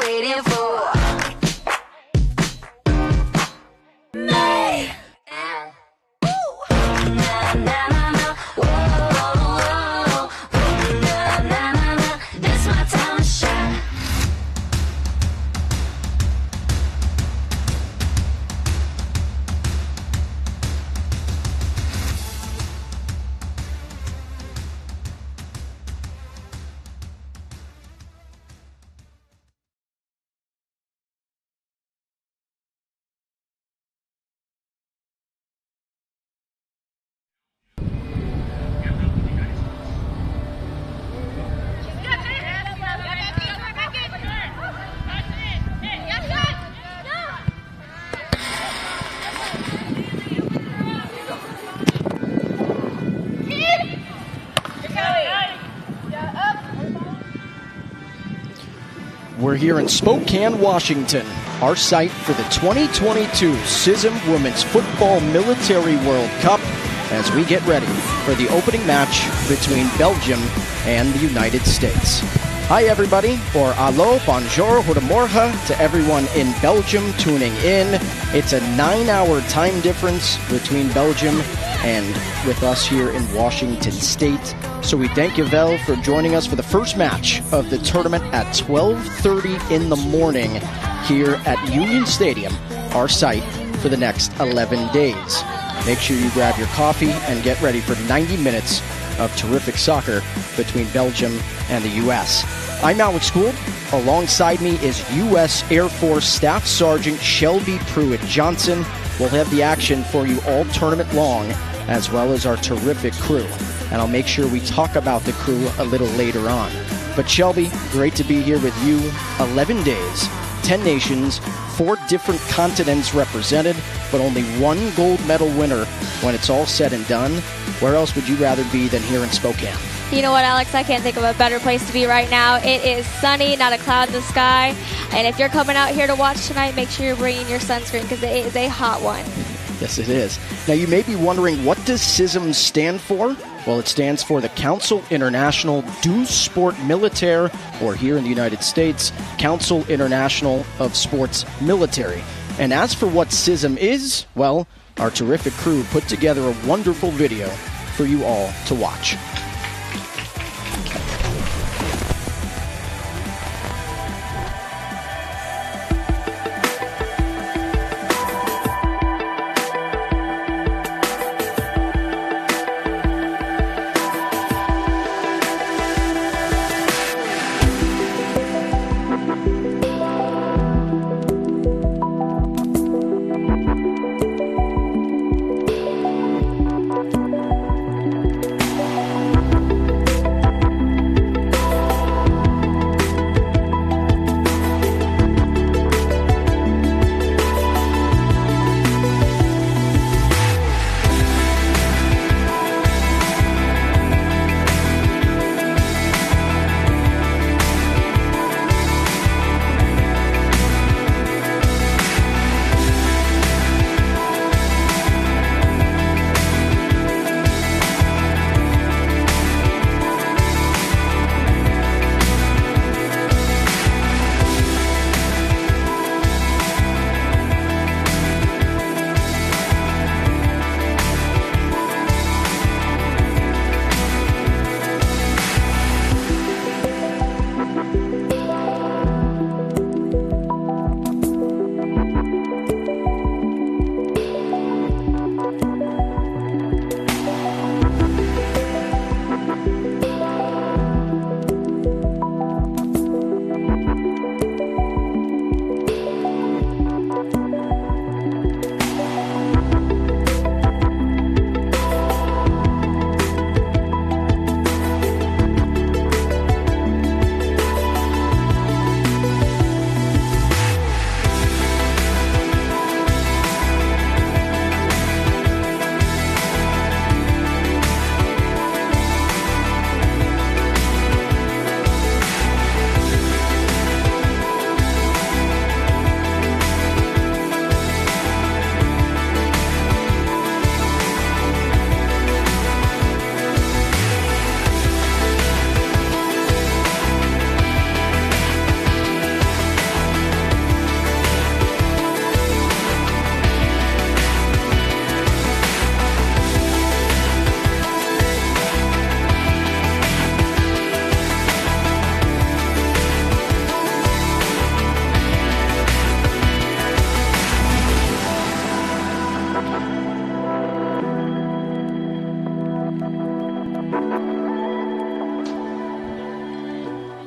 waiting for me. Na, na, na, na. Whoa, whoa, whoa. Na, na, na, na. This my time to shine. We're here in Spokane, Washington, our site for the 2022 CISM Women's Football Military World Cup as we get ready for the opening match between Belgium and the United States. Hi everybody, or allo, bonjour, goedemorgen to everyone in Belgium tuning in. It's a 9-hour time difference between Belgium and with us here in Washington State. So we thank you, Vel, for joining us for the first match of the tournament at 12:30 in the morning here at Union Stadium, our site for the next 11 days. Make sure you grab your coffee and get ready for 90 minutes of terrific soccer between Belgium and the U.S. I'm Alex Gould. Alongside me is U.S. Air Force Staff Sergeant Shelby Pruitt-Johnson. We'll have the action for you all tournament long, as well as our terrific crew. And I'll make sure we talk about the crew a little later on. But Shelby, great to be here with you. 11 days, 10 nations, 4 different continents represented, but only 1 gold medal winner when it's all said and done. Where else would you rather be than here in Spokane? You know what, Alex? I can't think of a better place to be right now. It is sunny, not a cloud in the sky. And if you're coming out here to watch tonight, make sure you're bringing your sunscreen because it is a hot one. Yes, it is. Now, you may be wondering, what does CISM stand for? Well, it stands for the Council International du Sport Militaire, or here in the United States, Council International of Sports Military. And as for what CISM is, well, our terrific crew put together a wonderful video for you all to watch.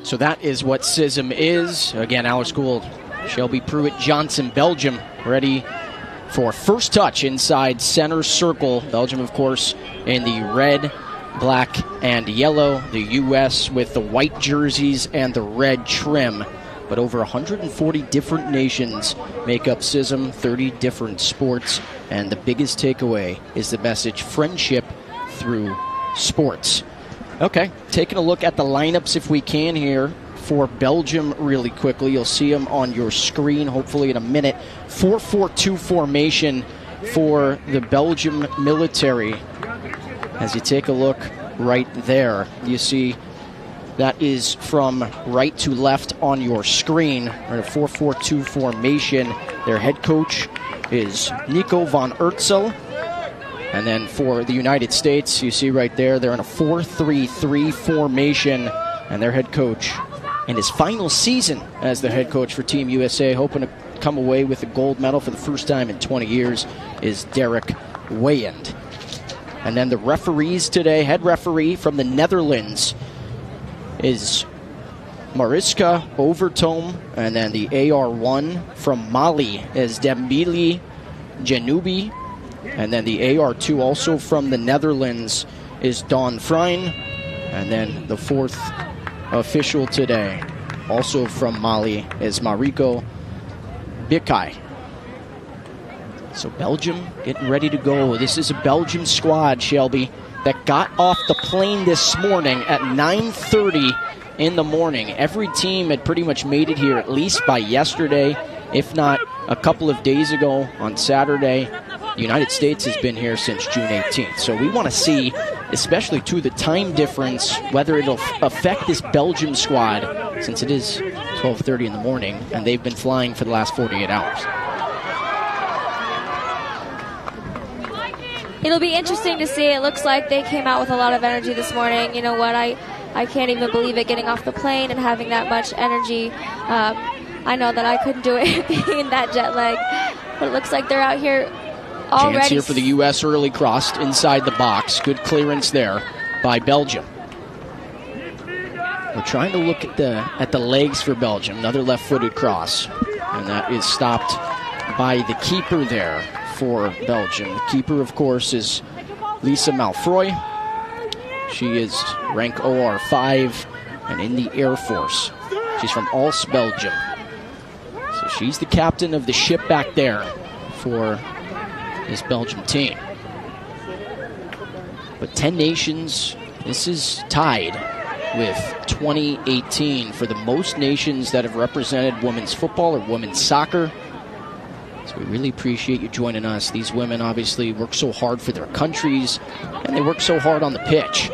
So that is what CISM is. Again, our school, Shelby Pruitt-Johnson, Belgium, ready for first touch inside center circle. Belgium, of course, in the red, black, and yellow. The U.S. with the white jerseys and the red trim. But over 140 different nations make up CISM, 30 different sports. And the biggest takeaway is the message, friendship through sports. Okay, taking a look at the lineups if we can here for Belgium really quickly. You'll see them on your screen hopefully in a minute. 4-4-2 formation for the Belgium military. As you take a look right there, you see that is from right to left on your screen. We're in a 4-4-2 formation. Their head coach is Nico van Ertzel. And then for the United States, you see right there, they're in a 4-3-3 formation. And their head coach in his final season as the head coach for Team USA, hoping to come away with a gold medal for the first time in 20 years, is Derek Weyand. And then the referees today, head referee from the Netherlands is Mariska Overtoom, and then the AR1 from Mali is Dembili Janoubi, and then the AR2 also from the Netherlands is Don Frein, and then the fourth official today, also from Mali, is Mariko Bikai. So Belgium getting ready to go. This is a Belgium squad, Shelby, that got off the plane this morning at 9:30 in the morning. Every team had pretty much made it here at least by yesterday, if not a couple of days ago on Saturday. The United States has been here since June 18th. So we want to see, especially to the time difference, whether it'll affect this Belgium squad, since it is 12:30 in the morning, and they've been flying for the last 48 hours. It'll be interesting to see. It looks like they came out with a lot of energy this morning. You know what? I can't even believe it, getting off the plane and having that much energy. I know that I couldn't do it being in that jet lag. But it looks like they're out here already. Chance here for the U.S. early crossed inside the box. Good clearance there by Belgium. We're trying to look at the legs for Belgium. Another left-footed cross. And that is stopped by the keeper there for Belgium. The keeper, of course, is Lisa Malfroy. She is rank OR 5 and in the Air Force. She's from Als, Belgium. So she's the captain of the ship back there for this Belgium team. But 10 nations, this is tied with 2018 for the most nations that have represented women's football or women's soccer. So we really appreciate you joining us. These women obviously work so hard for their countries, and they work so hard on the pitch.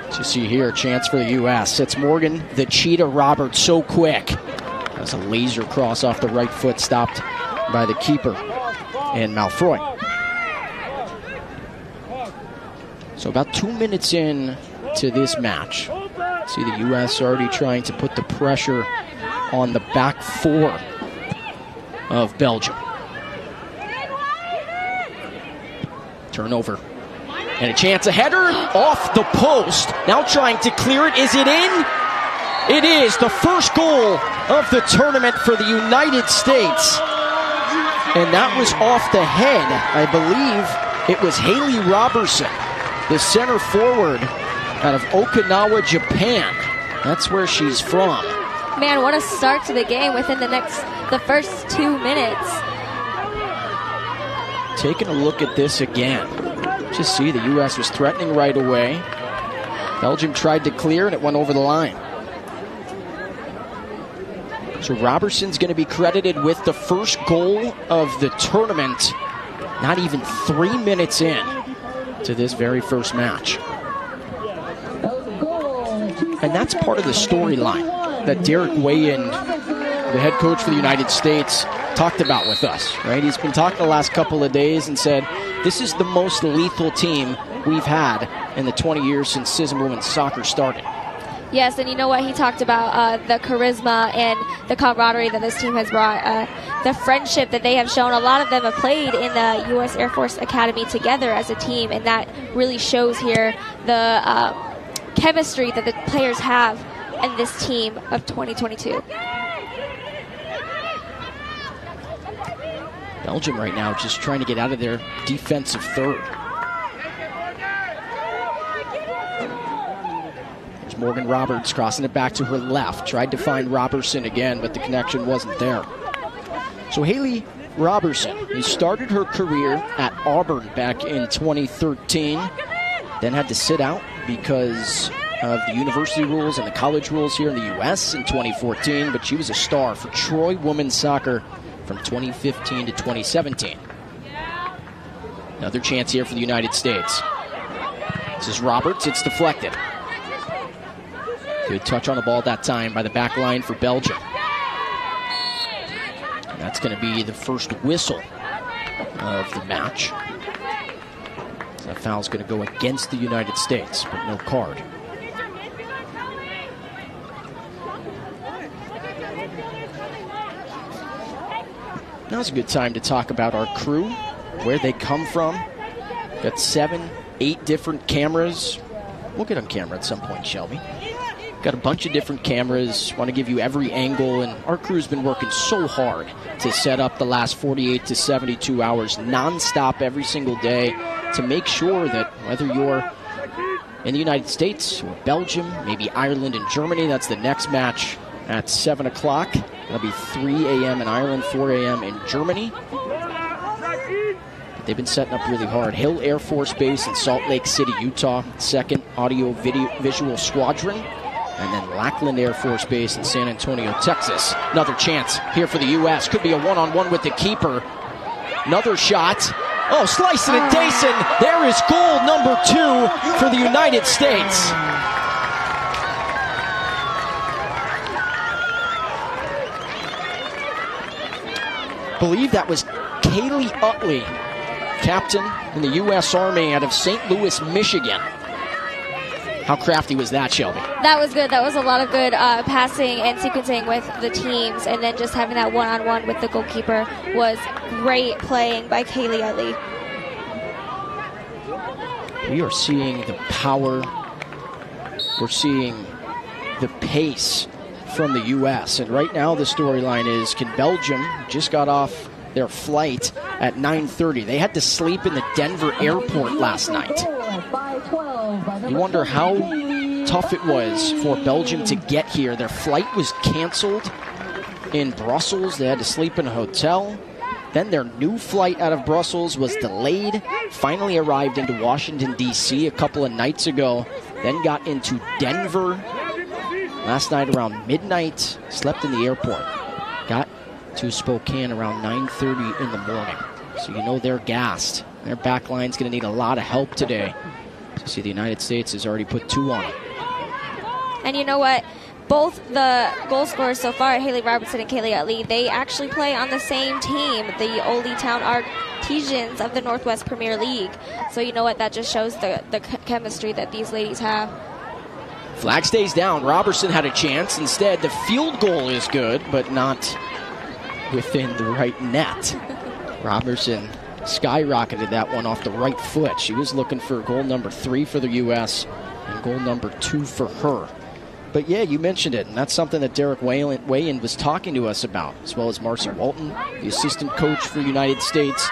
So you see here, a chance for the U.S. It's Morgan, the Cheetah Roberts, so quick. That's a laser cross off the right foot, stopped by the keeper and Malfroy. So about 2 minutes in to this match. See the U.S. already trying to put the pressure on the back four of Belgium. Turnover. And a chance, a header off the post. Now trying to clear it. Is it in? It is the first goal of the tournament for the United States. And that was off the head. I believe it was Haley Robertson, the center forward out of Okinawa, Japan. That's where she's from. Man, what a start to the game within the first 2 minutes. Taking a look at this again. Just see the U.S. was threatening right away. Belgium tried to clear and it went over the line. So Robertson's going to be credited with the first goal of the tournament, not even 3 minutes in to this very first match. And that's part of the storyline that Derek Weyand, the head coach for the United States, talked about with us, right? He's been talking the last couple of days and said, this is the most lethal team we've had in the 20 years since CISM women's soccer started. Yes, and you know what? He talked about the charisma and the camaraderie that this team has brought, the friendship that they have shown. A lot of them have played in the U.S. Air Force Academy together as a team, and that really shows here the chemistry that the players have and this team of 2022. Belgium right now just trying to get out of their defensive third. There's Morgan Roberts crossing it back to her left. Tried to find Robertson again, but the connection wasn't there. So Haley Robertson, who started her career at Auburn back in 2013, then had to sit out because of the university rules and the college rules here in the U.S. in 2014, but she was a star for Troy women's soccer from 2015 to 2017. Another chance here for the United States. This is Roberts, it's deflected. Good touch on the ball that time by the back line for Belgium. And that's going to be the first whistle of the match. So that foul's going to go against the United States, but no card. Now's a good time to talk about our crew, where they come from. Got 7, 8 different cameras. We'll get on camera at some point, Shelby. Got a bunch of different cameras. Want to give you every angle, and our crew's been working so hard to set up the last 48 to 72 hours nonstop every single day to make sure that whether you're in the United States or Belgium, maybe Ireland and Germany, that's the next match at 7 o'clock. It'll be 3 a.m. in Ireland, 4 a.m. in Germany. They've been setting up really hard. Hill Air Force Base in Salt Lake City, Utah, 2nd Audio Visual Squadron. And then Lackland Air Force Base in San Antonio, Texas. Another chance here for the U.S. Could be a one-on-one with the keeper. Another shot. Oh, slicing it, Dayson. There is goal number 2 for the United States. Believe that was Kaylee Utley, captain in the U.S. Army out of St. Louis, Michigan. How crafty was that, Shelby? That was good. That was a lot of good passing and sequencing with the teams, and then just having that one-on-one with the goalkeeper was great playing by Kaylee Utley. We are seeing the power. We're seeing the pace from the U.S. And right now the storyline is, can Belgium just got off their flight at 9:30. They had to sleep in the Denver airport last night. You wonder how tough it was for Belgium to get here. Their flight was canceled in Brussels. They had to sleep in a hotel. Then their new flight out of Brussels was delayed. Finally arrived into Washington, D.C. a couple of nights ago. Then got into Denver last night around midnight. Slept in the airport. Got to Spokane around 9:30 in the morning. So you know they're gassed. Their back line's going to need a lot of help today. So see, the United States has already put 2 on them. And you know what? Both the goal scorers so far, Haley Robertson and Kaylee Utley, they actually play on the same team, the Ole Town Artesians of the Northwest Premier League. So you know what? That just shows the chemistry that these ladies have. Flag stays down. Robertson had a chance. Instead, the field goal is good, but not within the right net. Robertson skyrocketed that one off the right foot. She was looking for goal number 3 for the U.S. and goal number 2 for her. But yeah, you mentioned it, and that's something that Derek Wayan was talking to us about, as well as Marcy Walton, the assistant coach for the United States.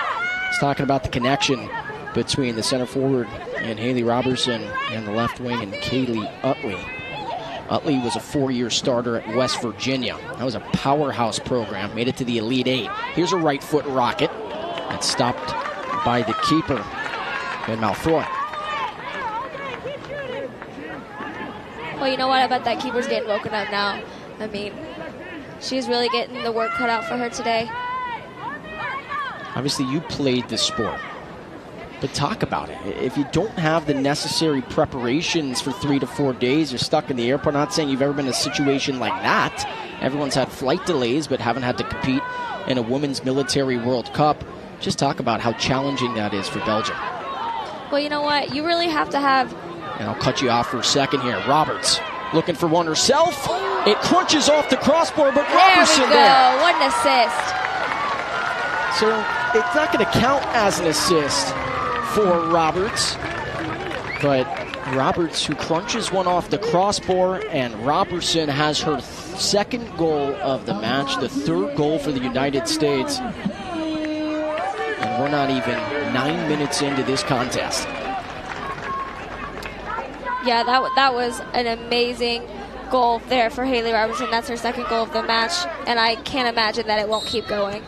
He's talking about the connection between the center forward and Haley Robertson and the left wing and Kaylee Utley. Utley was a 4-year starter at West Virginia. That was a powerhouse program, made it to the Elite 8. Here's a right foot rocket that's stopped by the keeper, Ben Malfoy. Well, you know what? I bet that keeper's getting woken up now. I mean, she's really getting the work cut out for her today. Obviously, you played this sport, but talk about it. If you don't have the necessary preparations for 3 to 4 days, you're stuck in the airport. Not saying you've ever been in a situation like that. Everyone's had flight delays, but haven't had to compete in a Women's Military World Cup. Just talk about how challenging that is for Belgium. Well, you know what? You really have to have... And I'll cut you off for a second here. Roberts looking for one herself. It crunches off the crossbar, but Robertson there. What an assist. So it's not going to count as an assist for Roberts, but Roberts, who crunches one off the crossbar, and Robertson has her second goal of the match, the third goal for the United States. And we're not even 9 minutes into this contest. Yeah, that was an amazing goal there for Haley Robertson. That's her second goal of the match, and I can't imagine that it won't keep going.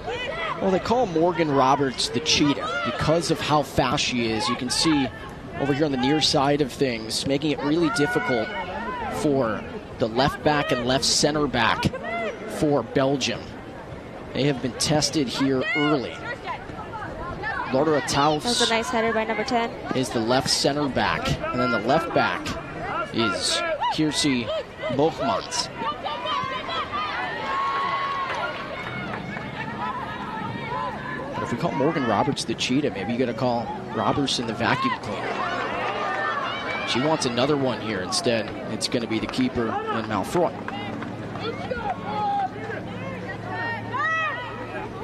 Well, they call Morgan Roberts the cheetah because of how fast she is. You can see over here on the near side of things, making it really difficult for the left back and left center back for Belgium. They have been tested here early. Laura Taufs. That was a nice header by number 10. Is the left center back. And then the left back is Kirsi Bochmans. But if we call Morgan Roberts the cheetah, maybe you got to call Robertson the vacuum cleaner. She wants another one here. Instead, it's going to be the keeper in Malfroy.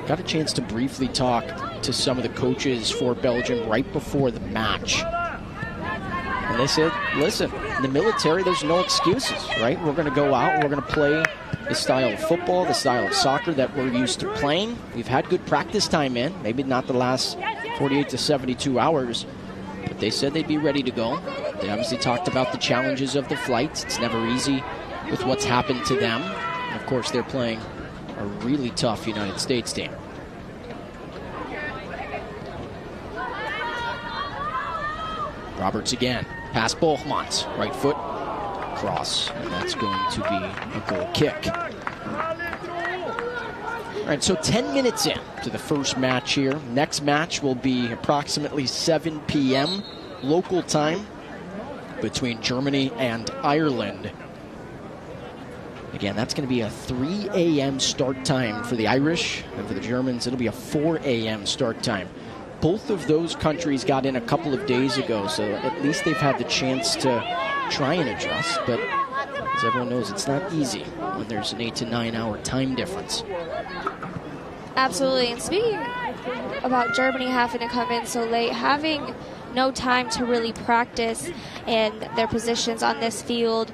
Got a chance to briefly talk to some of the coaches for Belgium right before the match. And they said, listen, in the military, there's no excuses, right? We're going to go out and we're going to play the style of football, the style of soccer that we're used to playing. We've had good practice time in, maybe not the last 48 to 72 hours, but they said they'd be ready to go. They obviously talked about the challenges of the flights. It's never easy with what's happened to them. And of course, they're playing a really tough United States team. Roberts again, past Bochmans, right foot, cross, and that's going to be a goal kick. All right, so 10 minutes in to the first match here. Next match will be approximately 7 p.m. local time between Germany and Ireland. Again, that's going to be a 3 a.m. start time for the Irish, and for the Germans, it'll be a 4 a.m. start time. Both of those countries got in a couple of days ago, so at least they've had the chance to try and adjust. But as everyone knows, it's not easy when there's an 8 to 9 hour time difference. Absolutely. And speaking about Germany having to come in so late, having no time to really practice and their positions on this field,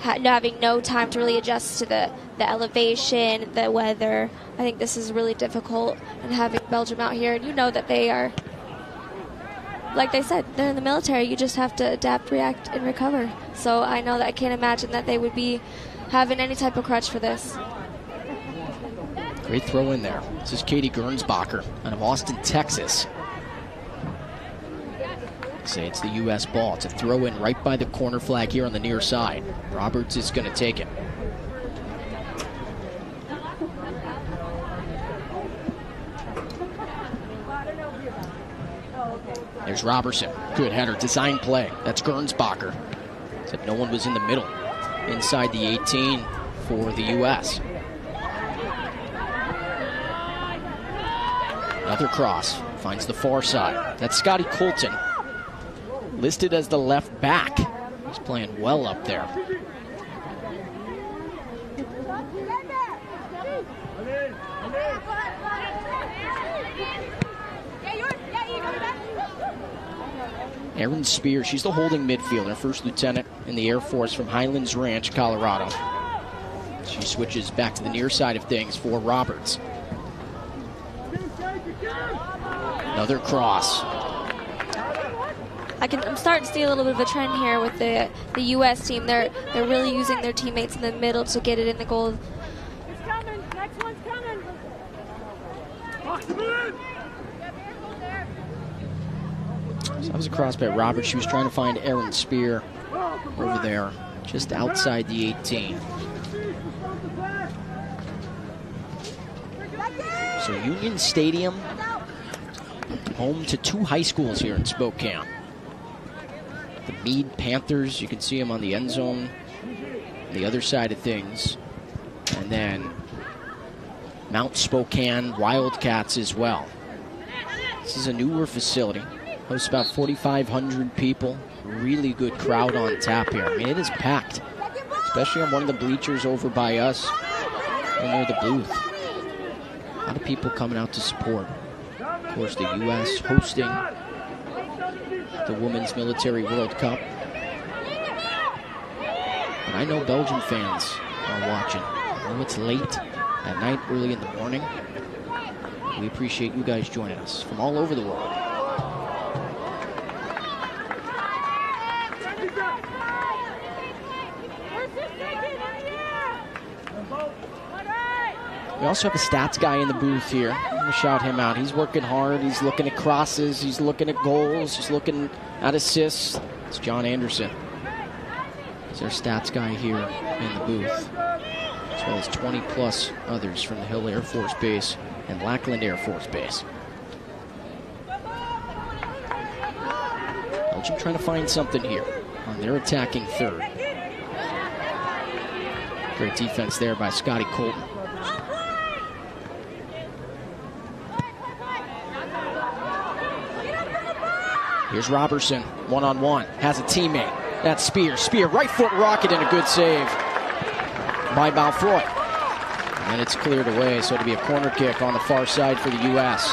having no time to really adjust to the elevation, the weather. I think this is really difficult, and having Belgium out here, and you know that they are, like they said, they're in the military. You just have to adapt, react, and recover. So I know that I can't imagine that they would be having any type of crutch for this. Great throw in there. This is Katie Gernsbacher out of Austin, Texas. Say it's the U.S. ball. It's a throw in right by the corner flag here on the near side. Roberts is going to take it. There's Robertson. Good header. Design play. That's Gernsbacher. Except no one was in the middle. Inside the 18 for the U.S. Another cross. Finds the far side. That's Scotty Colton. Listed as the left back. He's playing well up there. Erin Spear, she's the holding midfielder, first lieutenant in the Air Force from Highlands Ranch, Colorado. She switches back to the near side of things for Roberts. Another cross. I'm starting to see a little bit of a trend here with the U.S. team. They're really using their teammates in the middle to get it in the goal. It's coming. Next one's coming. So that was a cross by Roberts. She was trying to find Erin Spear over there, just outside the 18. So Union Stadium, home to two high schools here in Spokane. The Meade Panthers, you can see them on the end zone, the other side of things. And then Mount Spokane Wildcats as well. This is a newer facility. Hosts about 4,500 people. Really good crowd on tap here. I mean, it is packed, especially on one of the bleachers over by us near the booth. A lot of people coming out to support. Of course, the U.S. hosting the Women's Military World Cup. And I know Belgian fans are watching. I know it's late at night, early in the morning. We appreciate you guys joining us from all over the world. We also have a stats guy in the booth here. I'm going to shout him out. He's working hard. He's looking at crosses. He's looking at goals. He's looking at assists. It's John Anderson. He's our stats guy here in the booth, as well as 20-plus others from the Hill Air Force Base and Lackland Air Force Base. Belgium trying to find something here on their attacking third. Great defense there by Scotty Colton. Here's Robertson, one-on-one, has a teammate. That's Spear. Spear, right foot rocket, and a good save by Balfroy. And then it's cleared away, so it'll be a corner kick on the far side for the U.S.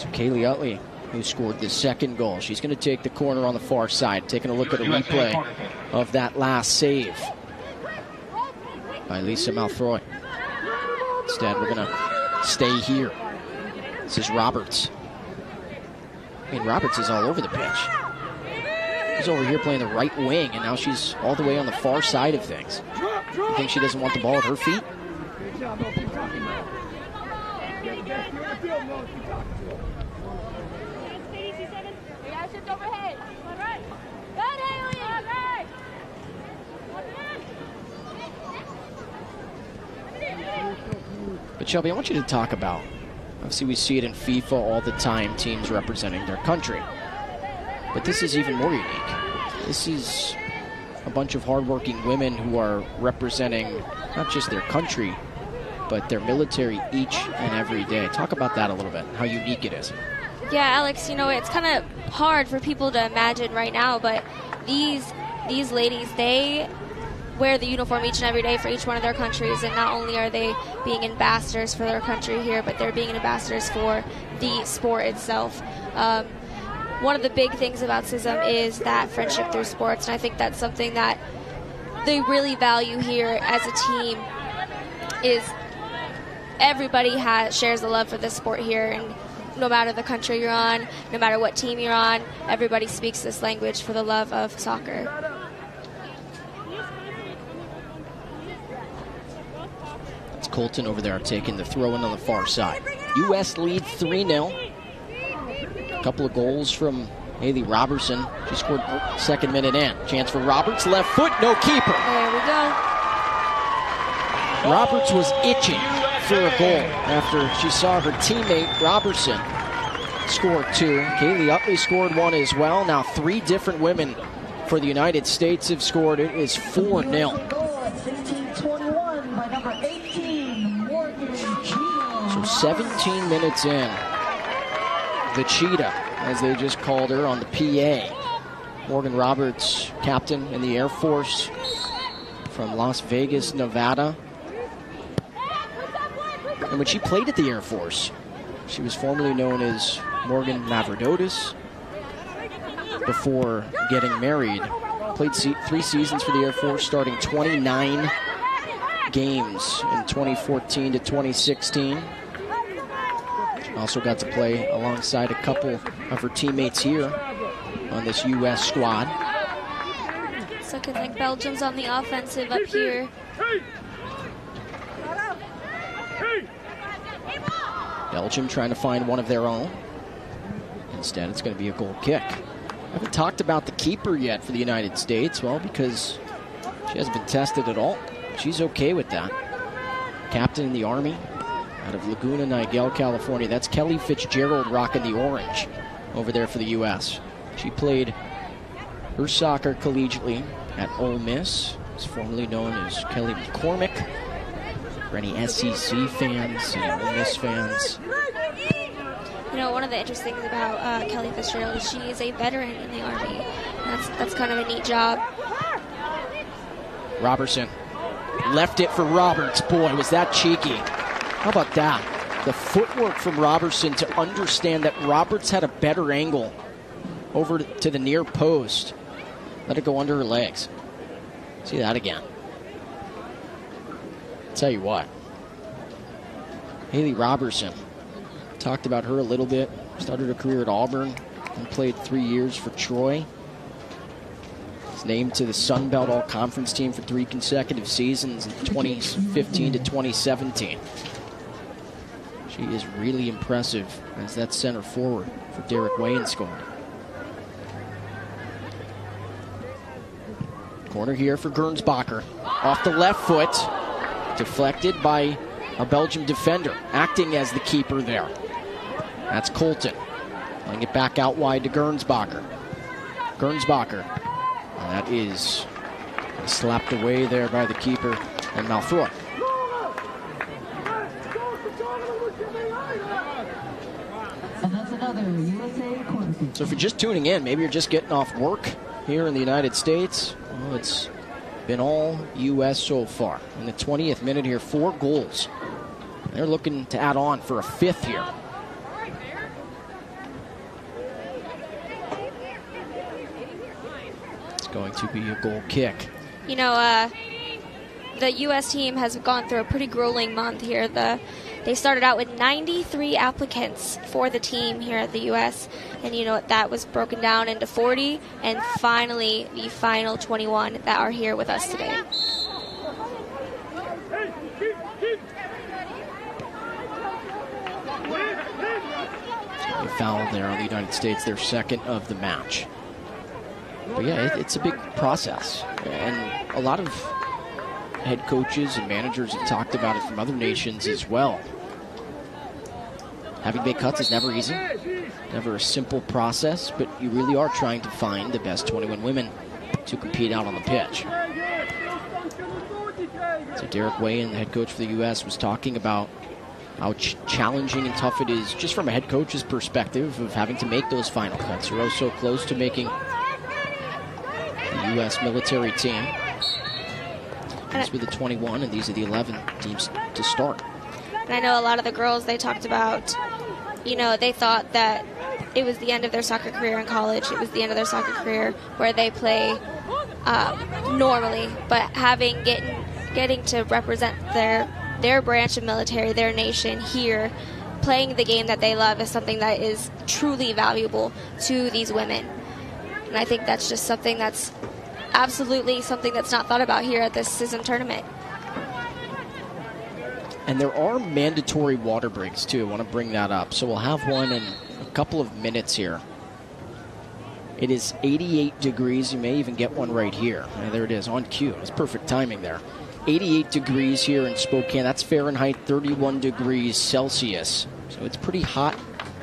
So Kaylee Utley, who scored the second goal, she's going to take the corner on the far side, taking a look at a replay of that last save by Lisa Malfroy. Instead, we're going to stay here. This is Roberts. I mean, Roberts is all over the pitch. She's over here playing the right wing, and now she's all the way on the far side of things. You think she doesn't want the ball at her feet? But Shelby, I want you to talk about, obviously we see it in FIFA all the time, teams representing their country. But this is even more unique. This is a bunch of hardworking women who are representing not just their country, but their military each and every day. Talk about that a little bit, how unique it is. Yeah, Alex, you know, it's kind of hard for people to imagine right now, but these ladies, they wear the uniform each and every day for each one of their countries, and not only are they being ambassadors for their country here, but they're being ambassadors for the sport itself. One of the big things about CISM is that friendship through sports, and I think that's something that they really value here as a team, is everybody shares the love for the sport here, and no matter the country you're on, no matter what team you're on, everybody speaks this language for the love of soccer. It's Colton over there taking the throw-in on the far side. U.S. lead 3-0. A couple of goals from Haley Robertson. She scored second minute in. Chance for Roberts, left foot, no keeper. There we go. Roberts was itching for a goal after she saw her teammate Robertson score two. Kaylee Utley scored one as well. Now 3 different women for the United States have scored. It is 4-0. So 17 minutes in, the Cheetah, as they just called her on the PA. Morgan Roberts, captain in the Air Force from Las Vegas, Nevada. And when she played at the Air Force, she was formerly known as Morgan Mavrodotis before getting married. Played 3 seasons for the Air Force, starting 29 games in 2014 to 2016. She also got to play alongside a couple of her teammates here on this U.S. squad. It's looking like Belgium's on the offensive up here. Belgium trying to find one of their own. Instead, it's going to be a goal kick. I haven't talked about the keeper yet for the United States. Well, because she hasn't been tested at all. She's okay with that. Captain in the Army out of Laguna Niguel, California. That's Kelly Fitzgerald rocking the orange over there for the U.S. She played her soccer collegiately at Ole Miss. It's formerly known as Kelly McCormick. For any SEC fans and Ole Miss fans. You know, one of the interesting things about Kelly Fitzgerald is she is a veteran in the Army. That's kind of a neat job. Robertson left it for Roberts. Boy, was that cheeky. How about that? The footwork from Robertson to understand that Roberts had a better angle over to the near post. Let it go under her legs. See that again. Tell you what. Haley Robertson. Talked about her a little bit. Started her career at Auburn and played 3 years for Troy. Was named to the Sun Belt All-Conference team for 3 consecutive seasons in 2015 to 2017. She is really impressive as that center forward for Derek Wayne scored. Corner here for Gernsbacher. Off the left foot. Deflected by a Belgium defender, acting as the keeper there. That's Colton. Playing it back out wide to Gernsbacher. Gernsbacher. And that is slapped away there by the keeper and Malfoy. So if you're just tuning in, maybe you're just getting off work here in the United States, well, it's been all U.S. so far. In the 20th minute here, 4 goals. They're looking to add on for a 5th here. It's going to be a goal kick. You know, the U.S. team has gone through a pretty grueling month here. They started out with 93 applicants for the team here at the U.S., and you know that was broken down into 40, and finally the final 21 that are here with us today. A foul there on the United States, their 2nd of the match. But yeah, it's a big process, and a lot of head coaches and managers have talked about it from other nations as well. Having big cuts is never easy, never a simple process, but you really are trying to find the best 21 women to compete out on the pitch. So Derek Wayne, the head coach for the U.S., was talking about how challenging and tough it is just from a head coach's perspective of having to make those final cuts. You're so close to making the U.S. military team. These were the 21, and these are the 11 teams to start. And I know a lot of the girls, they talked about, you know, they thought that it was the end of their soccer career in college. It was the end of their soccer career where they play normally. But getting to represent their branch of military, their nation here, playing the game that they love is something that is truly valuable to these women. And I think that's just something that's absolutely something that's not thought about here at this CISM tournament. And there are mandatory water breaks, too. I want to bring that up. So we'll have one in a couple of minutes here. It is 88 degrees. You may even get one right here. And there it is, on cue. It's perfect timing there. 88 degrees here in Spokane. That's Fahrenheit, 31 degrees Celsius. So it's pretty hot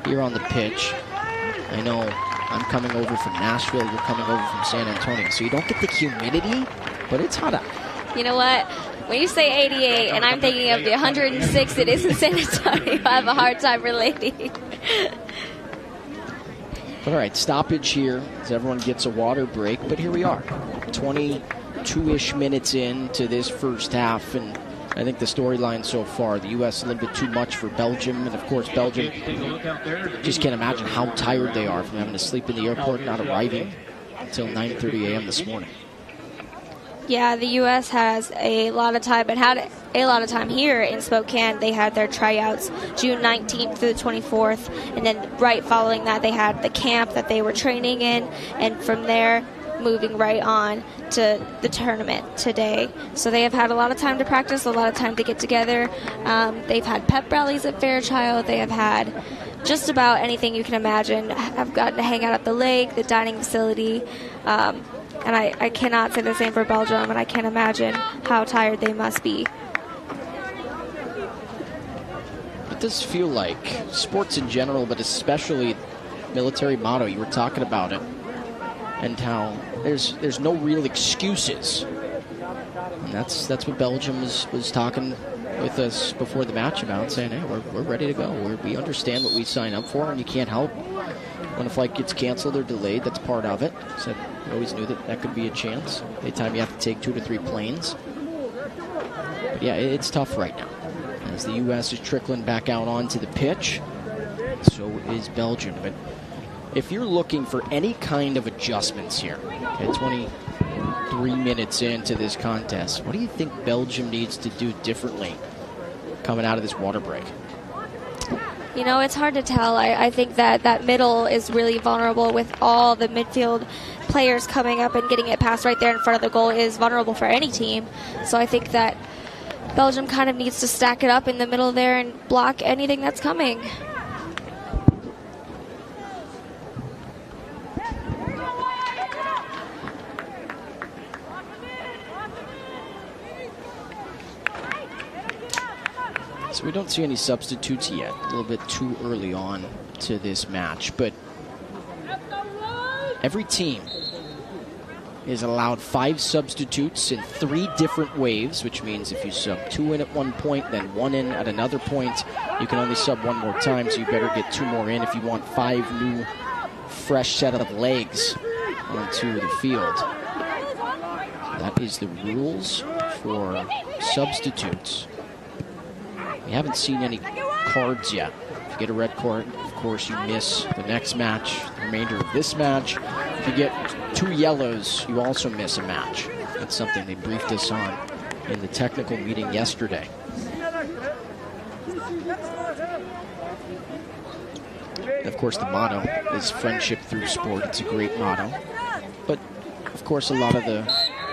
here on the pitch. I know I'm coming over from Nashville. You're coming over from San Antonio. So you don't get the humidity, but it's hot out. You know what? When you say 88, and I'm thinking of the 106 it is in San Antonio, I have a hard time relating. All right, stoppage here as everyone gets a water break, but here we are, 22-ish minutes into this first half, and I think the storyline so far, the U.S. a little bit too much for Belgium, and of course Belgium, just can't imagine how tired they are from having to sleep in the airport, not arriving until 9:30 a.m. this morning. Yeah, the U.S. has a lot of time, and had a lot of time here in Spokane. They had their tryouts June 19th through the 24th, and then right following that, they had the camp that they were training in, and from there, moving right on to the tournament today. So they have had a lot of time to practice, a lot of time to get together. They've had pep rallies at Fairchild. They have had just about anything you can imagine. I've gotten to hang out at the lake, the dining facility, and I cannot say the same for Belgium, and I can't imagine how tired they must be. It does feel like sports in general, but especially military motto, you were talking about it, and how there's no real excuses. And that's what Belgium was talking with us before the match about, saying, hey, we're ready to go. We understand what we sign up for, and you can't help when a flight gets canceled or delayed. That's part of it. So we always knew that could be a chance. Anytime you have to take 2 to 3 planes. But yeah, it's tough right now. as the U.S. is trickling back out onto the pitch. So is Belgium. But if you're looking for any kind of adjustments here, okay, 23 minutes into this contest, what do you think Belgium needs to do differently coming out of this water break? You know, it's hard to tell. I think that middle is really vulnerable with all the midfield players coming up and getting it passed right there in front of the goal is vulnerable for any team. So I think that Belgium kind of needs to stack it up in the middle there and block anything that's coming. So we don't see any substitutes yet. A little bit too early on to this match, but every team is allowed 5 substitutes in 3 different waves, which means if you sub 2 in at one point, then 1 in at another point, you can only sub 1 more time, so you better get 2 more in if you want 5 new, fresh set of legs onto the field. That is the rules for substitutes. We haven't seen any cards yet. If you get a red card, of course, you miss the next match, the remainder of this match. If you get 2 yellows, you also miss a match. That's something they briefed us on in the technical meeting yesterday. And of course, the motto is friendship through sport. It's a great motto. But, of course, a lot of the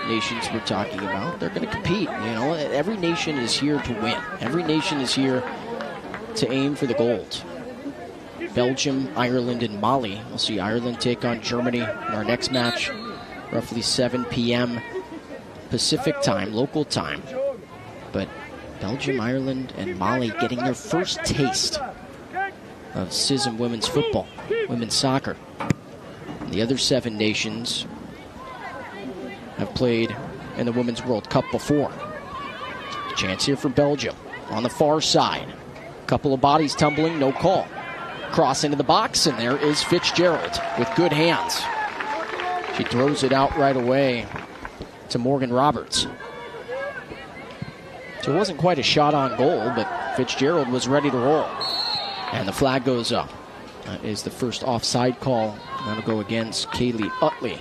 nations we're talking about, they're going to compete. You know, every nation is here to win. Every nation is here to aim for the gold. Belgium, Ireland, and Mali. We'll see Ireland take on Germany in our next match, roughly 7 p.m. Pacific time, local time. But Belgium, Ireland, and Mali getting their first taste of CISM women's football, women's soccer. And the other 7 nations have played in the Women's World Cup before. Chance here for Belgium on the far side. Couple of bodies tumbling, no call. Cross into the box, and there is Fitzgerald with good hands. She throws it out right away to Morgan Roberts. So it wasn't quite a shot on goal, but Fitzgerald was ready to roll. And the flag goes up. That is the first offside call. That'll go against Kaylee Utley.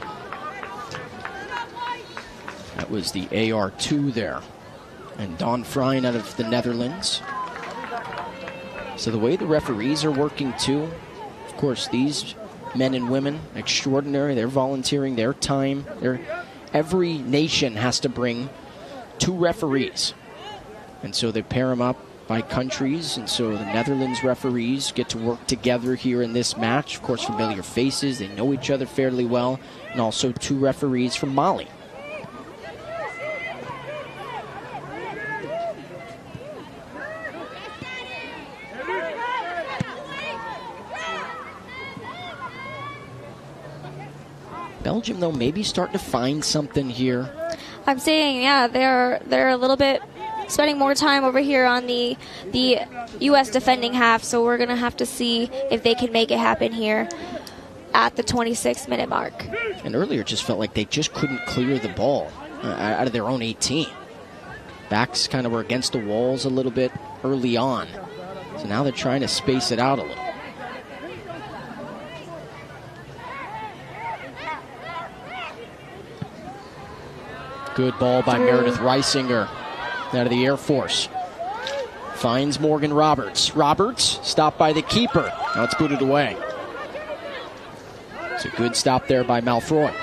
That was the AR2 there. And Dawn Frein out of the Netherlands. So the way the referees are working too, of course, these men and women, extraordinary. They're volunteering their time. Every nation has to bring 2 referees. And so they pair them up by countries. And so the Netherlands referees get to work together here in this match. Of course, familiar faces. They know each other fairly well. And also 2 referees from Mali. Belgium, though, maybe starting to find something here. I'm saying, yeah, they're a little bit spending more time over here on the U.S. defending half, so we're going to have to see if they can make it happen here at the 26-minute mark. And earlier it just felt like they just couldn't clear the ball out of their own 18. Backs kind of were against the walls a little bit early on. So now they're trying to space it out a little. Good ball by Meredith Reisinger out of the Air Force. Finds Morgan Roberts. Roberts stopped by the keeper. Now it's booted away. It's a good stop there by Malfroy.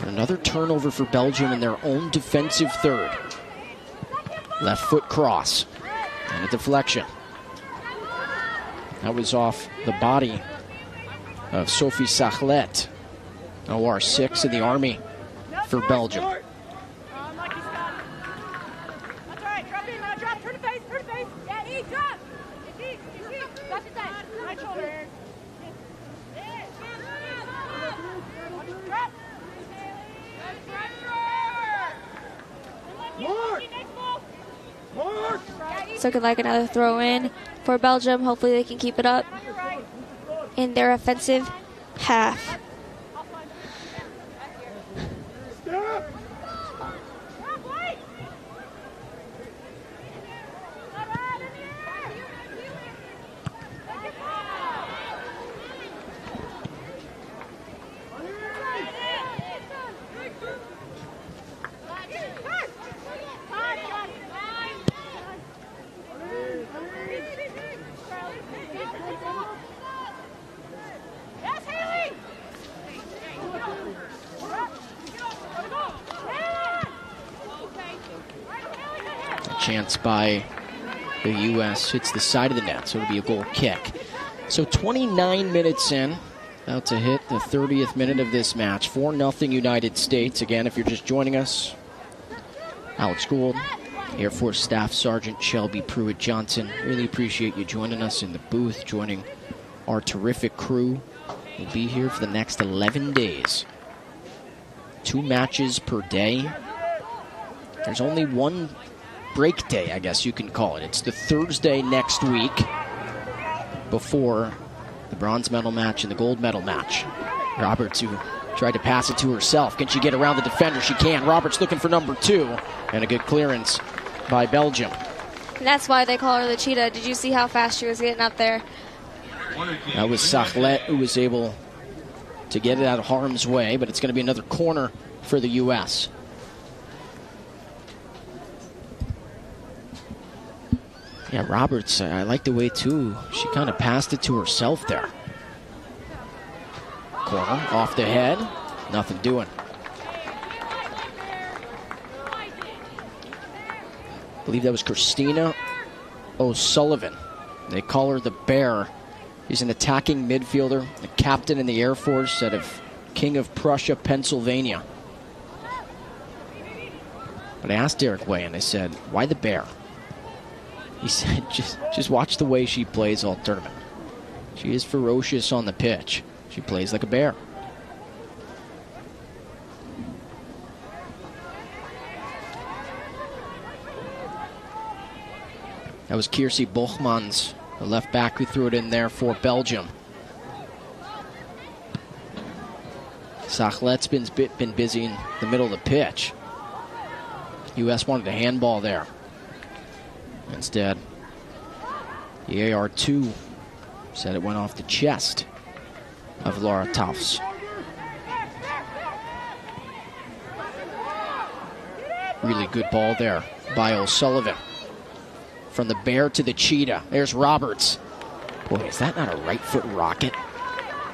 Another turnover for Belgium in their own defensive third. Left foot cross and a deflection. That was off the body of Sophie Sachlet, OR6 in the Army for Belgium. It's looking like another throw in for Belgium. Hopefully they can keep it up in their offensive half. chance by the U.S. hits the side of the net, so it'll be a goal kick. So 29 minutes in, about to hit the 30th minute of this match. 4-0 United States. Again, if you're just joining us, Alex Gould, Air Force Staff Sergeant Shelby Pruitt-Johnson. Really appreciate you joining us in the booth, joining our terrific crew. We'll be here for the next 11 days. 2 matches per day. There's only one break day, I guess you can call it. It's the Thursday next week before the bronze medal match and the gold medal match. Roberts, who tried to pass it to herself. Can she get around the defender? She can. Roberts looking for number 2. And a good clearance by Belgium. And that's why they call her the cheetah. Did you see how fast she was getting up there? That was Sachlet who was able to get it out of harm's way, but it's going to be another corner for the U.S. Yeah, Roberts, I like the way, too. She kind of passed it to herself there. Corner, off the head. Nothing doing. I believe that was Christina O'Sullivan. They call her the Bear. She's an attacking midfielder, a captain in the Air Force out of King of Prussia, Pennsylvania. But I asked Derek Way, and I said, why the Bear? He said, just watch the way she plays all tournament. She is ferocious on the pitch. She plays like a bear. That was Kiersey Bochmans, the left back who threw it in there for Belgium. Sachlet's been busy in the middle of the pitch. U.S. wanted a handball there. Instead, the AR2 said it went off the chest of Laura Tufts. Really good ball there by O'Sullivan. From the Bear to the Cheetah. There's Roberts. Boy, is that not a right foot rocket?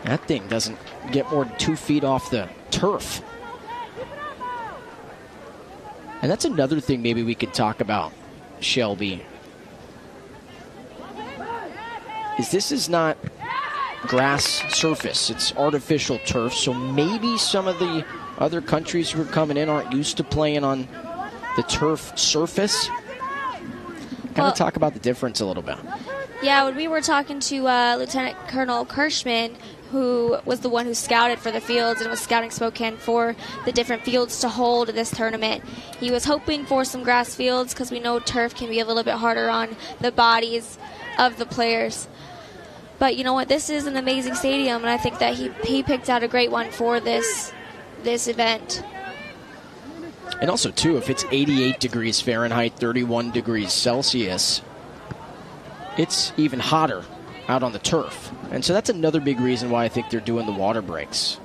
That thing doesn't get more than 2 feet off the turf. And that's another thing maybe we could talk about, Shelby. This is not grass surface, it's artificial turf, so maybe some of the other countries who are coming in aren't used to playing on the turf surface. Kind of talk about the difference a little bit. Yeah, when we were talking to Lieutenant Colonel Kirschman, who was the one who scouted for the fields and was scouting Spokane for the different fields to hold this tournament, he was hoping for some grass fields because we know turf can be a little bit harder on the bodies of the players. But you know what? This is an amazing stadium, and I think that he picked out a great one for this event. And also, too, if it's 88 degrees Fahrenheit, 31 degrees Celsius, it's even hotter out on the turf. And so that's another big reason why I think they're doing the water breaks.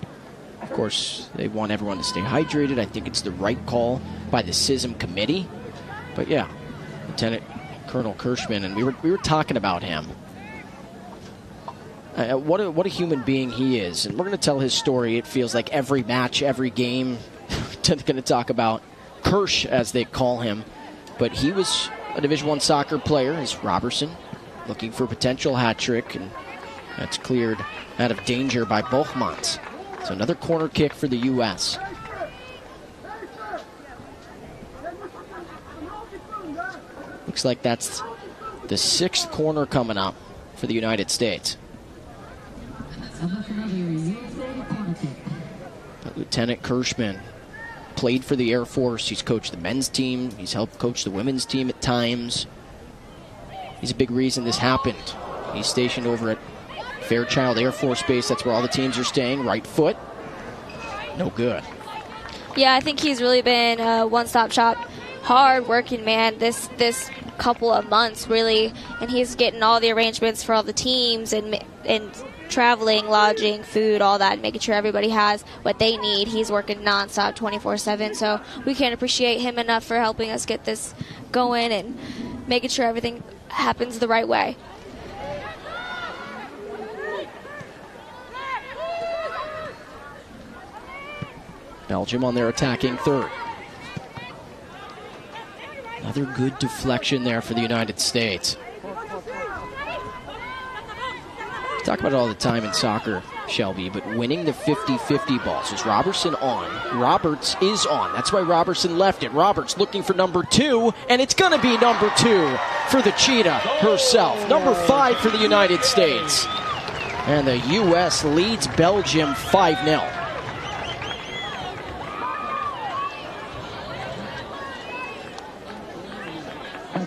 Of course, they want everyone to stay hydrated. I think it's the right call by the CISM committee. But yeah, Lieutenant Colonel Kirschman, and we were talking about him. What a human being he is. And we're going to tell his story. It feels like every match, every game. We're going to talk about Kirsch, as they call him. But he was a Division I soccer player, as Robertson, looking for a potential hat trick. And that's cleared out of danger by Bochmans. So another corner kick for the U.S. Looks like that's the 6th corner coming up for the United States. But Lieutenant Kirschman played for the Air Force. He's coached the men's team. He's helped coach the women's team at times. He's a big reason this happened. He's stationed over at Fairchild Air Force Base. That's where all the teams are staying. Right foot. No good. Yeah, I think he's really been a one-stop shop. Hard-working man this couple of months, really. And he's getting all the arrangements for all the teams and traveling, lodging, food, all that, making sure everybody has what they need. He's working nonstop 24/7, so we can't appreciate him enough for helping us get this going and making sure everything happens the right way. Belgium on their attacking third. Another good deflection there for the United States. Talk about it all the time in soccer, Shelby, but winning the 50-50 balls. Is Robertson on? Roberts is on. That's why Robertson left it. Roberts looking for number 2, and it's going to be number 2 for the Cheetah herself. Number 5 for the United States. And the U.S. leads Belgium 5-0.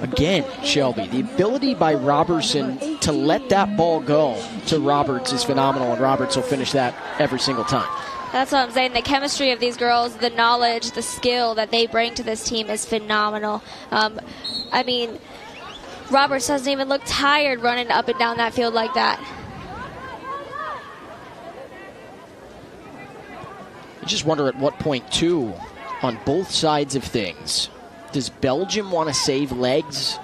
Again, Shelby, the ability by Robertson to let that ball go to Roberts is phenomenal, and Roberts will finish that every single time. That's what I'm saying. The chemistry of these girls, the knowledge, the skill that they bring to this team is phenomenal. I mean, Roberts doesn't even look tired running up and down that field like that. I just wonder at what point, too, on both sides of things, does Belgium want to save legs?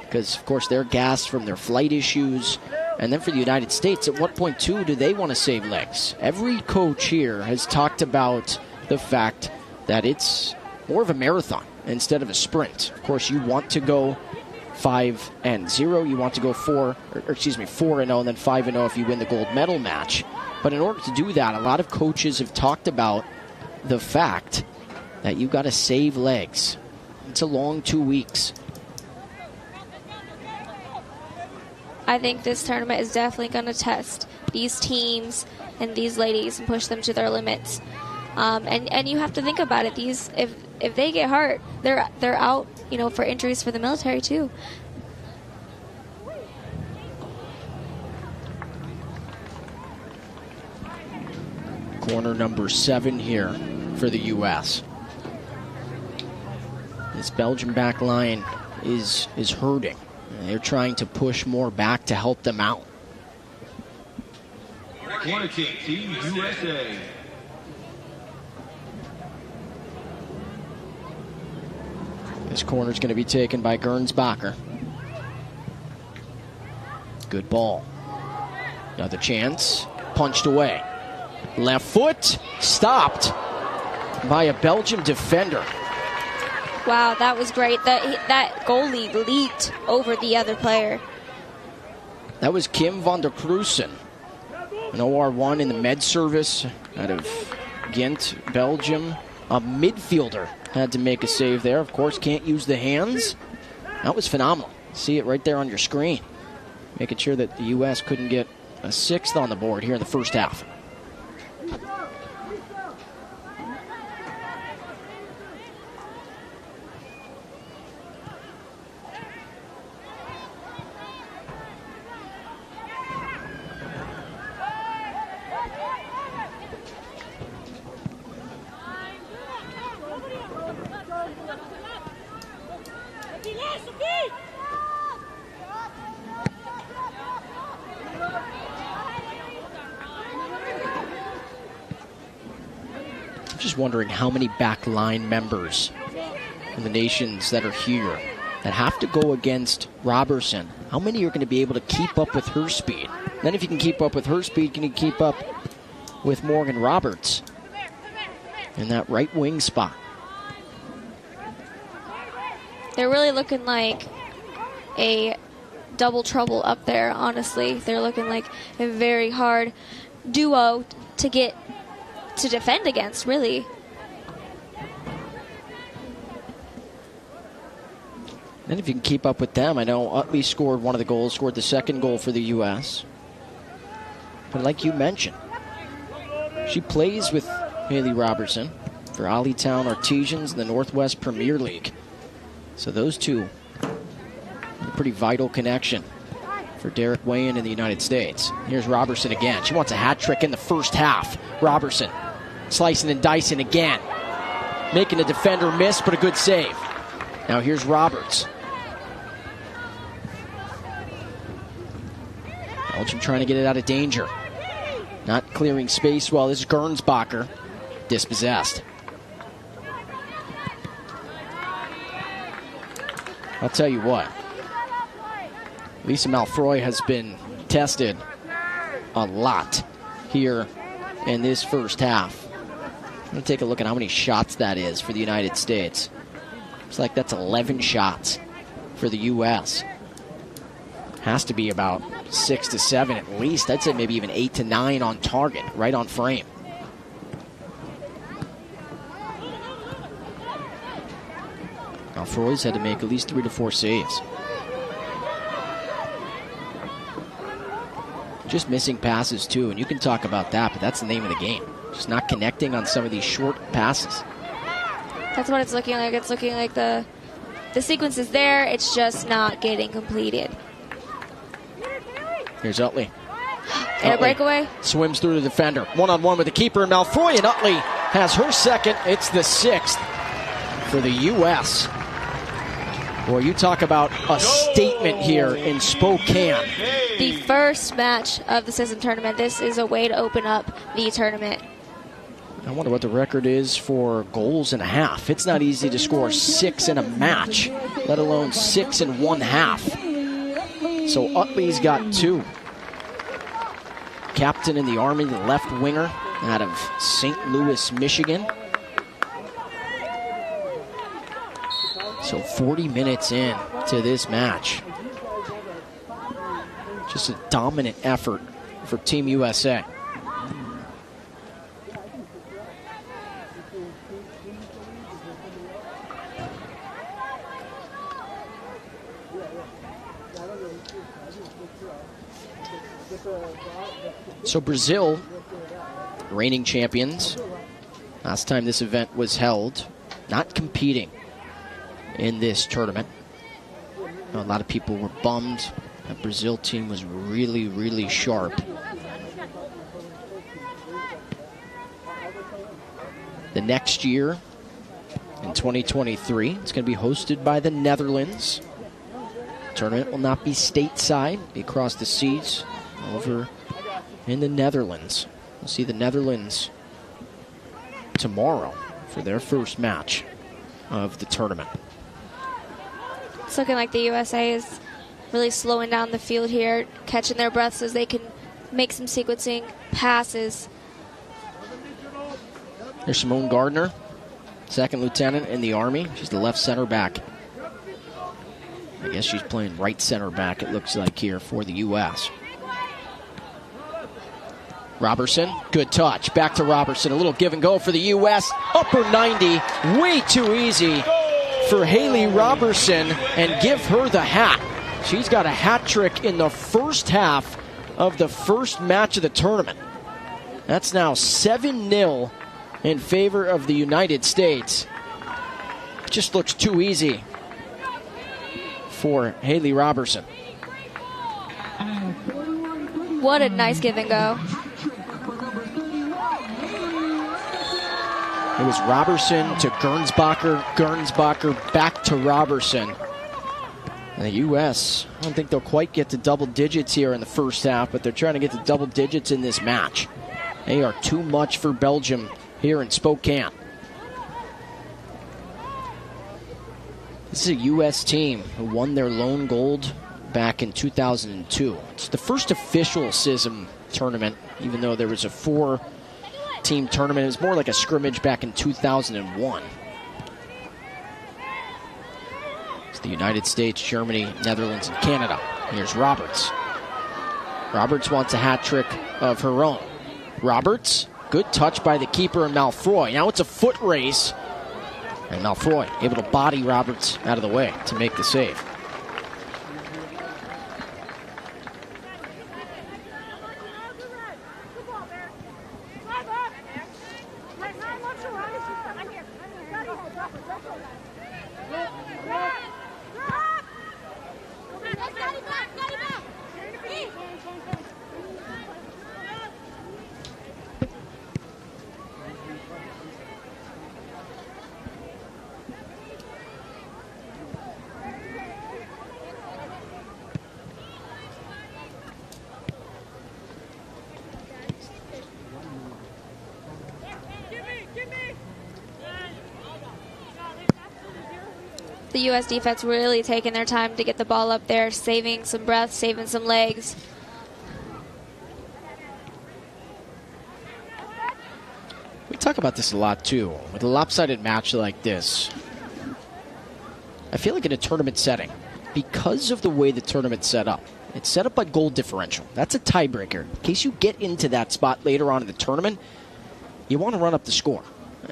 Because, of course, they're gassed from their flight issues. And then for the United States, at what point, too, do they want to save legs? Every coach here has talked about the fact that it's more of a marathon instead of a sprint. Of course, you want to go 5-0. You want to go 4-0, and then 5-0 if you win the gold medal match. But in order to do that, a lot of coaches have talked about the fact that you got to save legs. It's a long 2 weeks. I think this tournament is definitely going to test these teams and these ladies and push them to their limits. And you have to think about it. These, if they get hurt, they're out, for injuries for the military too. Corner number 7 here for the U.S. This Belgian back line is hurting. They're trying to push more back to help them out. Corner kick, Team USA. This corner is going to be taken by Gernsbacher. Good ball. Another chance. Punched away. Left foot. Stopped by a Belgian defender. Wow, that was great. That goalie leaped over the other player. That was Kim van der Kruisen, an OR1 in the med service out of Ghent, Belgium. A midfielder had to make a save there. Of course, can't use the hands. That was phenomenal. See it right there on your screen. Making sure that the U.S. couldn't get a 6th on the board here in the first half. Just wondering how many back line members in the nations that are here that have to go against Robertson. How many are going to be able to keep up with her speed? Then if you can keep up with her speed, can you keep up with Morgan Roberts in that right wing spot? They're really looking like a double trouble up there, honestly. They're looking like a very hard duo to get to defend against, really. And if you can keep up with them, I know Utley scored one of the goals, scored the second goal for the U.S. But like you mentioned, she plays with Haley Robertson for Allentown Artesians in the Northwest Premier League. So those two, a pretty vital connection for Derek Wayan in the United States. Here's Robertson again. She wants a hat trick in the first half. Robertson slicing and dicing again. Making a defender miss, but a good save. Now here's Roberts. Belgium trying to get it out of danger. Not clearing space well. This is Gernsbacher. Dispossessed. I'll tell you what. Lisa Malfroy has been tested a lot here in this first half. I'm going to take a look at how many shots that is for the United States. It's like that's 11 shots for the U.S. Has to be about 6 to 7 at least. I'd say maybe even 8 to 9 on target, right on frame. Malfroy's had to make at least 3 to 4 saves. Just missing passes too, and you can talk about that, but that's the name of the game. Just not connecting on some of these short passes. That's what it's looking like. It's looking like the sequence is there. It's just not getting completed. Here's Utley. And a breakaway. Swims through the defender. One-on-one with the keeper and Malfroy, and Utley has her second. It's the 6th for the U.S. Boy, you talk about a statement here in Spokane. The first match of the CISM tournament. This is a way to open up the tournament. I wonder what the record is for goals and a half. It's not easy to score 6 in a match, let alone 6 in 1/2. So Utley's got 2. Captain in the Army, the left winger out of St. Louis, Michigan. So 40 minutes in to this match. Just a dominant effort for Team USA. So Brazil, reigning champions. Last time this event was held, not competing in this tournament. A lot of people were bummed. The Brazil team was really, really sharp. The next year, in 2023, it's going to be hosted by the Netherlands. Tournament will not be stateside, be across the seas over in the Netherlands. We'll see the Netherlands tomorrow for their first match of the tournament. It's looking like the USA is really slowing down the field here, catching their breaths as they can make some sequencing passes. There's Simone Gardner, second lieutenant in the Army. She's the left center back. I guess she's playing right center back, it looks like here for the U.S. Robertson, good touch. Back to Robertson. A little give and go for the U.S. Upper 90, way too easy for Haley Robertson, and give her the hat. She's got a hat trick in the first half of the first match of the tournament. That's now 7-0 in favor of the United States. Just looks too easy for Haley Robertson. What a nice give and go. It was Robertson to Gernsbacher back to Robertson. And the U.S., I don't think they'll quite get to double digits here in the first half, but they're trying to get to double digits in this match. They are too much for Belgium here in Spokane. This is a U.S. team who won their lone gold back in 2002. It's the first official CISM tournament, even though there was a 4-team tournament. It was more like a scrimmage back in 2001. It's the United States, Germany, Netherlands, and Canada. Here's Roberts. Roberts wants a hat trick of her own. Roberts, good touch by the keeper and Malfroy. Now it's a foot race. And Malfroy able to body Roberts out of the way to make the save. The U.S. defense really taking their time to get the ball up there, saving some breath, saving some legs. We talk about this a lot too. With a lopsided match like this, I feel like in a tournament setting, because of the way the tournament's set up, it's set up by goal differential. That's a tiebreaker. In case you get into that spot later on in the tournament, you want to run up the score.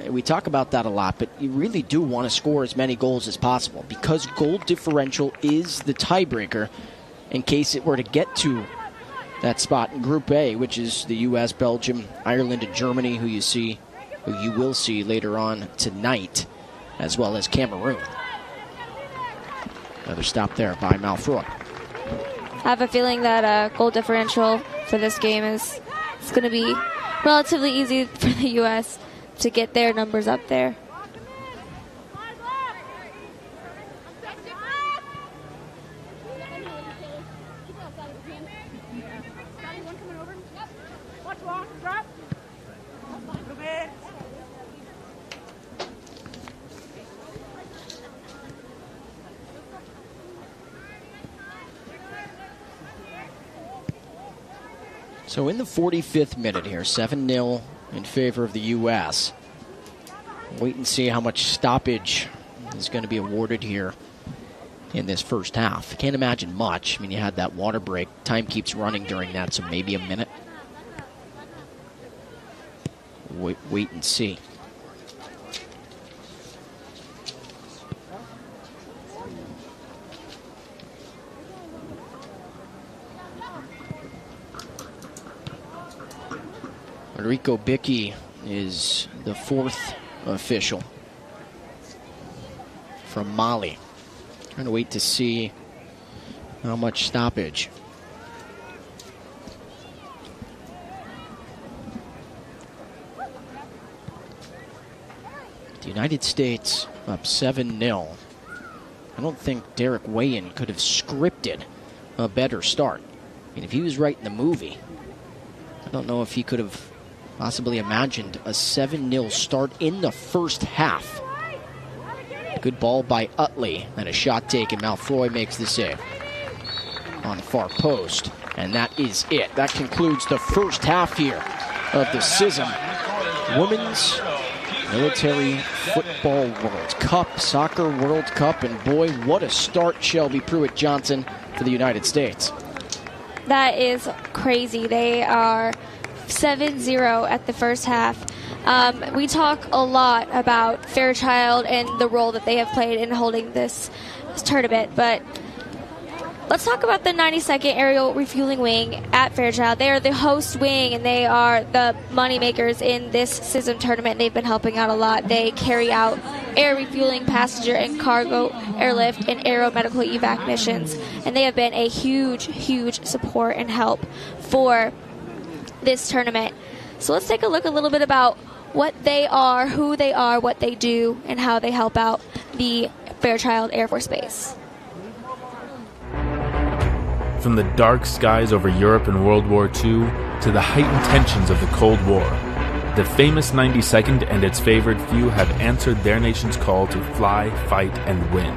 We talk about that a lot, but you really do want to score as many goals as possible because goal differential is the tiebreaker in case it were to get to that spot in Group A, which is the U.S., Belgium, Ireland, and Germany, who you will see later on tonight, as well as Cameroon. Another stop there by Malfroy. I have a feeling that goal differential for this game is going to be relatively easy for the U.S. to get their numbers up there. So in the 45th minute here, 7-0 in favor of the U.S. Wait and see how much stoppage is going to be awarded here in this first half. Can't imagine much. I mean, you had that water break. Time keeps running during that, so maybe a minute. Wait and see. Enrico Bicchi is the fourth official from Mali. Trying to wait to see how much stoppage. The United States up 7-0. I don't think Derek Wayan could have scripted a better start. I mean, if he was writing the movie, I don't know if he could have possibly imagined a 7-0 start in the first half. Good ball by Utley and a shot taken. Malfroy makes the save on the far post, and that is it. That concludes the first half here of the CISM Women's Military Football World Cup, Soccer World Cup, and boy, what a start, Shelby Pruitt-Johnson, for the United States. That is crazy. They are 7-0 at the first half. We talk a lot about Fairchild and the role that they have played in holding this tournament, but let's talk about the 92nd Aerial Refueling Wing at Fairchild. They are the host wing, and they are the money makers in this CISM tournament. They've been helping out a lot. They carry out air refueling, passenger and cargo airlift, and aero medical evac missions, and they have been a huge, huge support and help for this tournament. So let's take a look a little bit about what they are, who they are, what they do, and how they help out the Fairchild Air Force Base. From the dark skies over Europe in World War II to the heightened tensions of the Cold War, the famous 92nd and its favored few have answered their nation's call to fly, fight, and win.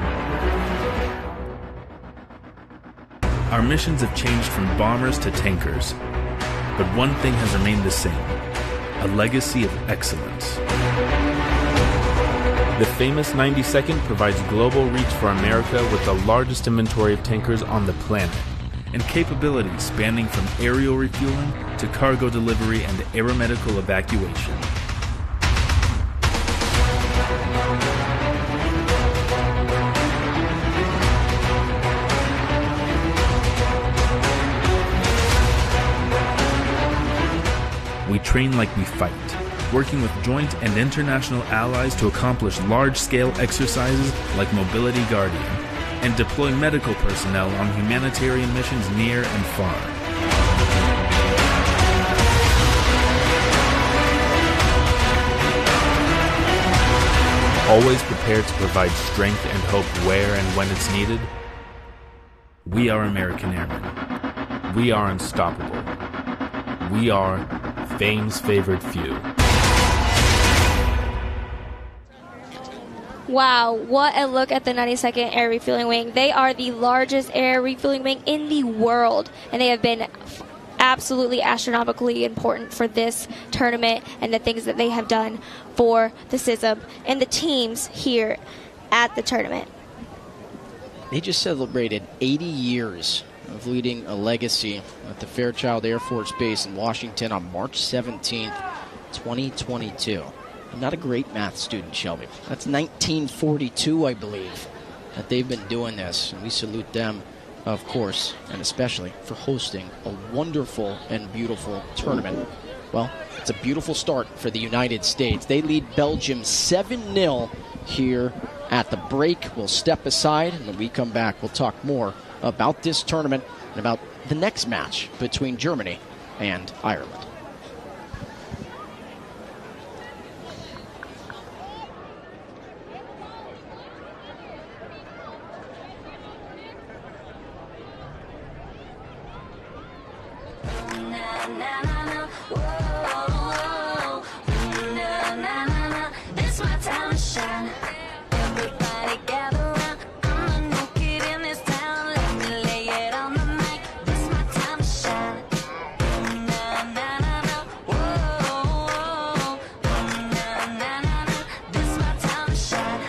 Our missions have changed from bombers to tankers, but one thing has remained the same: a legacy of excellence. The famous 92nd provides global reach for America with the largest inventory of tankers on the planet, and capabilities spanning from aerial refueling to cargo delivery and aeromedical evacuation. We train like we fight, working with joint and international allies to accomplish large-scale exercises like Mobility Guardian, and deploy medical personnel on humanitarian missions near and far. Always prepared to provide strength and hope where and when it's needed, we are American Airmen. We are unstoppable. We are fame's favored few. Wow, what a look at the 92nd Air Refueling Wing. They are the largest air refueling wing in the world, and they have been absolutely astronomically important for this tournament and the things that they have done for the CISM and the teams here at the tournament. They just celebrated 80 years of leading a legacy at the Fairchild Air Force Base in Washington on March 17th, 2022. I'm not a great math student, Shelby. That's 1942, I believe, that they've been doing this. And we salute them, of course, and especially for hosting a wonderful and beautiful tournament. Well, it's a beautiful start for the United States. They lead Belgium 7-0 here at the break. We'll step aside, and when we come back, we'll talk more about this tournament and about the next match between Germany and Ireland. This my time to shine. Everybody gather round. I'm a new kid in this town. Let me lay it on the mic. This my time to shine. Na na na na. Whoa. Na na na na. This my time to shine.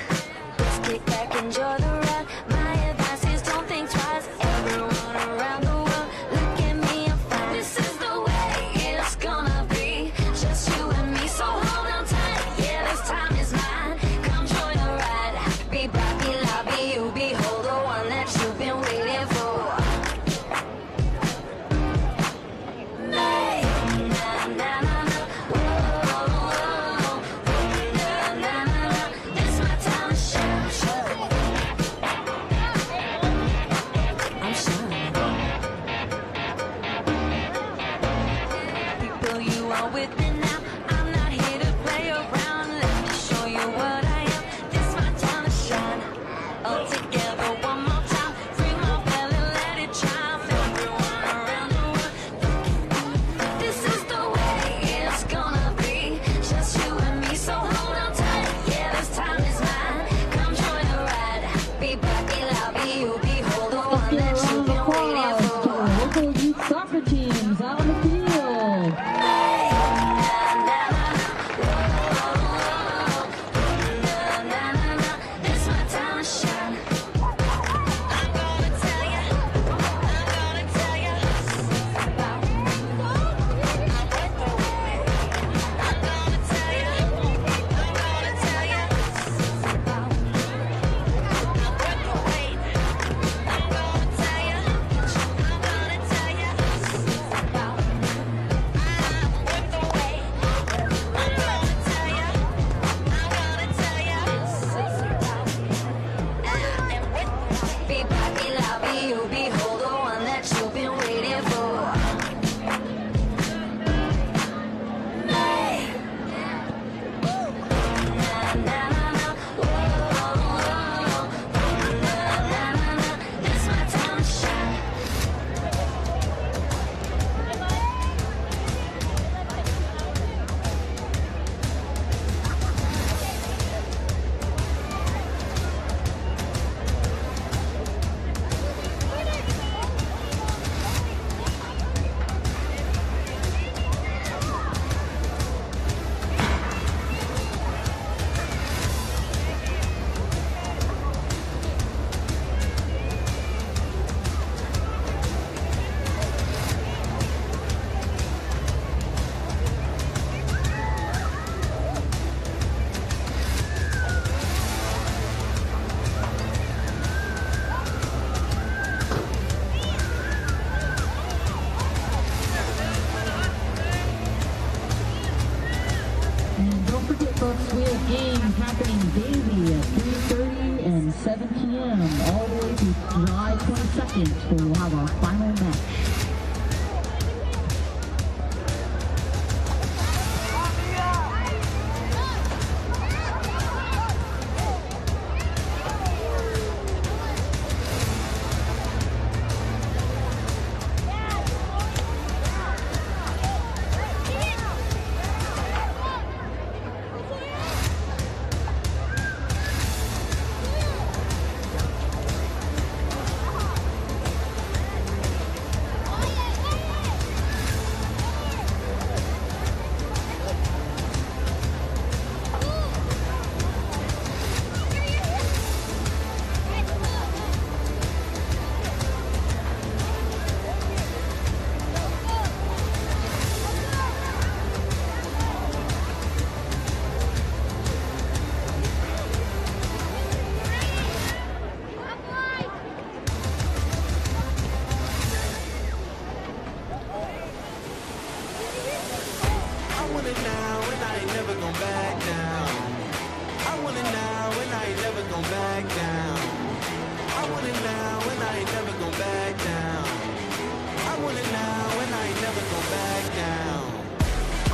Let's kick back, enjoy the ride. My advice is don't think twice. Everyone around the world, look at me, I'm fine. This is the way it's gonna be. Just you and me, so hold on tight. Yeah, this time is mine. Come join the ride. Be Bobby, lobby, you behold the one that you've been waiting for. Nay. Na na na na. Whoa. Na na na na. This my time to shine. I'm shining. People, you are with me now. I'm not here to play around. Let me show you what I am. This my time to shine. All together one more time. Ring my bell and let it chime. Everyone around the world, this is the way it's gonna be. Just you and me, so hold on tight. Yeah, this time is mine. Come join the ride. Be Bobby, lobby, you behold the one that you've been waiting for. Local youth soccer teams out on the field. This my time to shine. I'm gonna tell ya. I'm gonna tell ya. I'm gonna tell ya. I'm gonna tell ya. I'm worth the wait. I'm gonna tell ya. I'm gonna tell ya. I'm worth the wait. I'm gonna tell ya. I'm gonna tell ya. Be Bobby, lobby, you behold the one that you've been waiting for. Nay. Na na na na. Whoa. Na na na na. This my time to shine. And don't forget, folks, we have games happening daily at 3:30 and 7 p.m. all the way through July 22nd, where we'll have our final match. want it now and I ain't never gon' back down. I want it now and I ain't never gon' back down. I want it now and I ain't never gon' back down. I want it now and I ain't never gon' back down.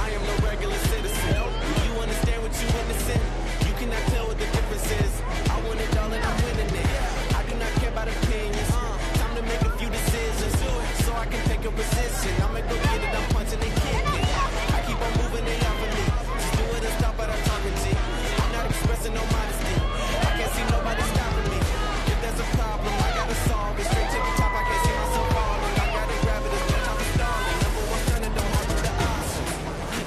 I am no regular citizen. Do you understand what you witnessing? You cannot tell what the difference is. I want it all and I'm winning it. I do not care about opinions. Time to make a few decisions so I can take a position. I'ma go get it, I'm punching and kicking. I keep on moving, they off of me. Just do it and stop, but I'm talking G. I'm not expressing no modesty. I can't see nobody stopping me. If there's a problem, I gotta solve it. Straight to the top, I can't see myself falling. I gotta grab it, it's no time for stalling. Number one turning, don't have the options.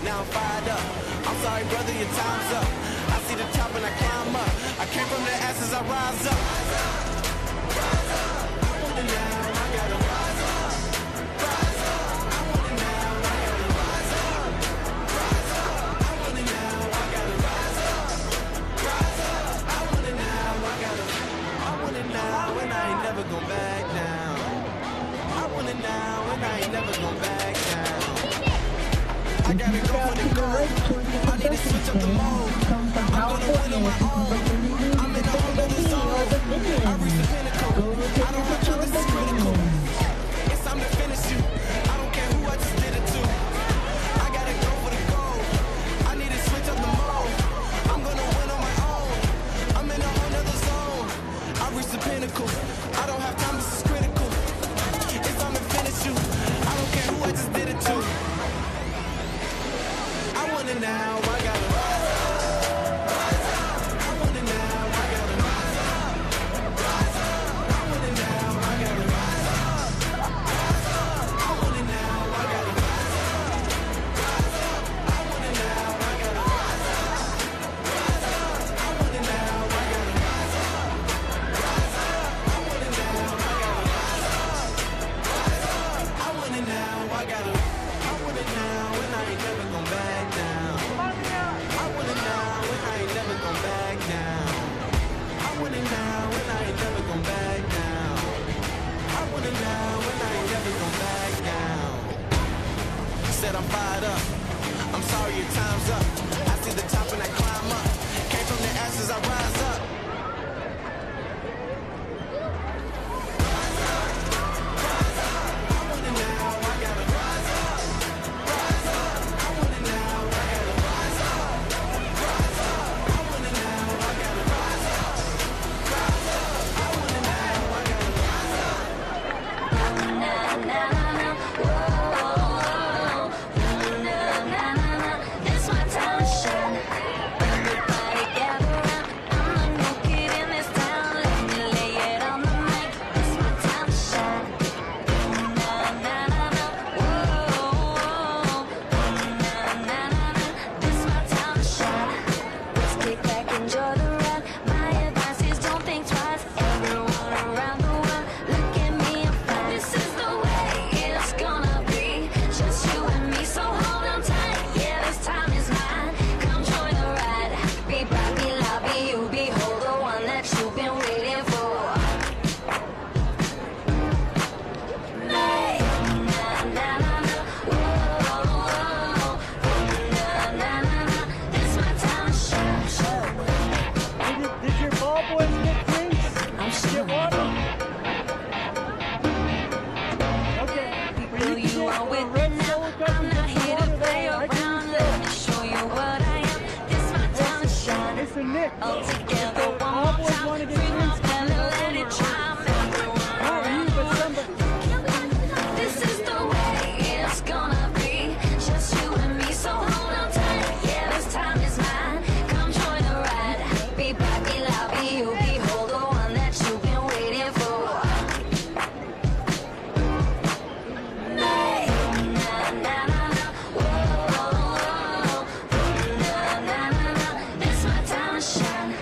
Now I'm fired up. I'm sorry, brother, your time's up. I see the top and I climb up. I came from the ashes, I rise up. I want it now, I gotta rise up. I want it now, I gotta rise up. I want it now, I gotta rise up. I want it now, I want it now, and I ain't never gon' back down. I want it now, and I ain't never gon' back down. I gotta go for the gold. I need to switch up the mode. I'm gonna win on my own. I'm in a whole other zone. I reach the pinnacle. I don't have time, this is critical. It's time to finish you. I don't care who I just did it to. I gotta go for the gold. I need to switch up the mode. I'm gonna win on my own. I'm in a whole other zone. I reach the pinnacle. I don't have time, this is critical. It's time to finish you. I don't care who I just did it to. I want it now, I gotta rise up. I want it now, I gotta rise up. I want it now, I gotta rise up. I want it now, I gotta rise up. I want it now, I gotta rise up. I want it now, I gotta rise up. I want it now, I gotta rise up. I want it now, I gotta. I want it now, and I ain't never gon' back down. I want it now, and I ain't never gon' back down. I want it now, and I ain't never gon' back down. I want it now, and I ain't never gon' back down. Said I'm fired up. I'm sorry your time's up. I see the top and I climb up. Came from the ashes, I rise up. I want it now, I gotta rise up. I want it now, I gotta rise up. I want it now, I gotta rise up. I want it now, I gotta rise up. It's my time to shine. Everybody gather round. I'm the new kid in this town. Let me lay it on the mic. It's my time to shine. It's my time to shine. Let's kick back, enjoy the ride. My advice is don't think twice. Everyone around the world, look at me, I'm fine. This is the way it's gonna be. Just you and me, so hold on tight. Yeah, this time is mine. Come join the ride. Be Bobby, lobby, you behold the one that you've been waiting for. Nay, na na na na, whoa, na na na na. It's my time to shine. Did your ball boys get drinks? I'm Get sure. water? Okay. People, you are with me now. I'm not here to play around. Let me show you what I am. This my time to shine. It's a Nick. All together one All more boys time. wanna get Bring my drinks. bell and let it chime. Everyone Not you, around the but world. somebody. This is the way it's gonna be. Just you and me, so hold on tight. Yeah, this time is mine. Come join the ride. Be Bobby, lobby, you behold the one that you've been waiting for. Nay, na na na na, whoa, na na na na. It's my time to shine.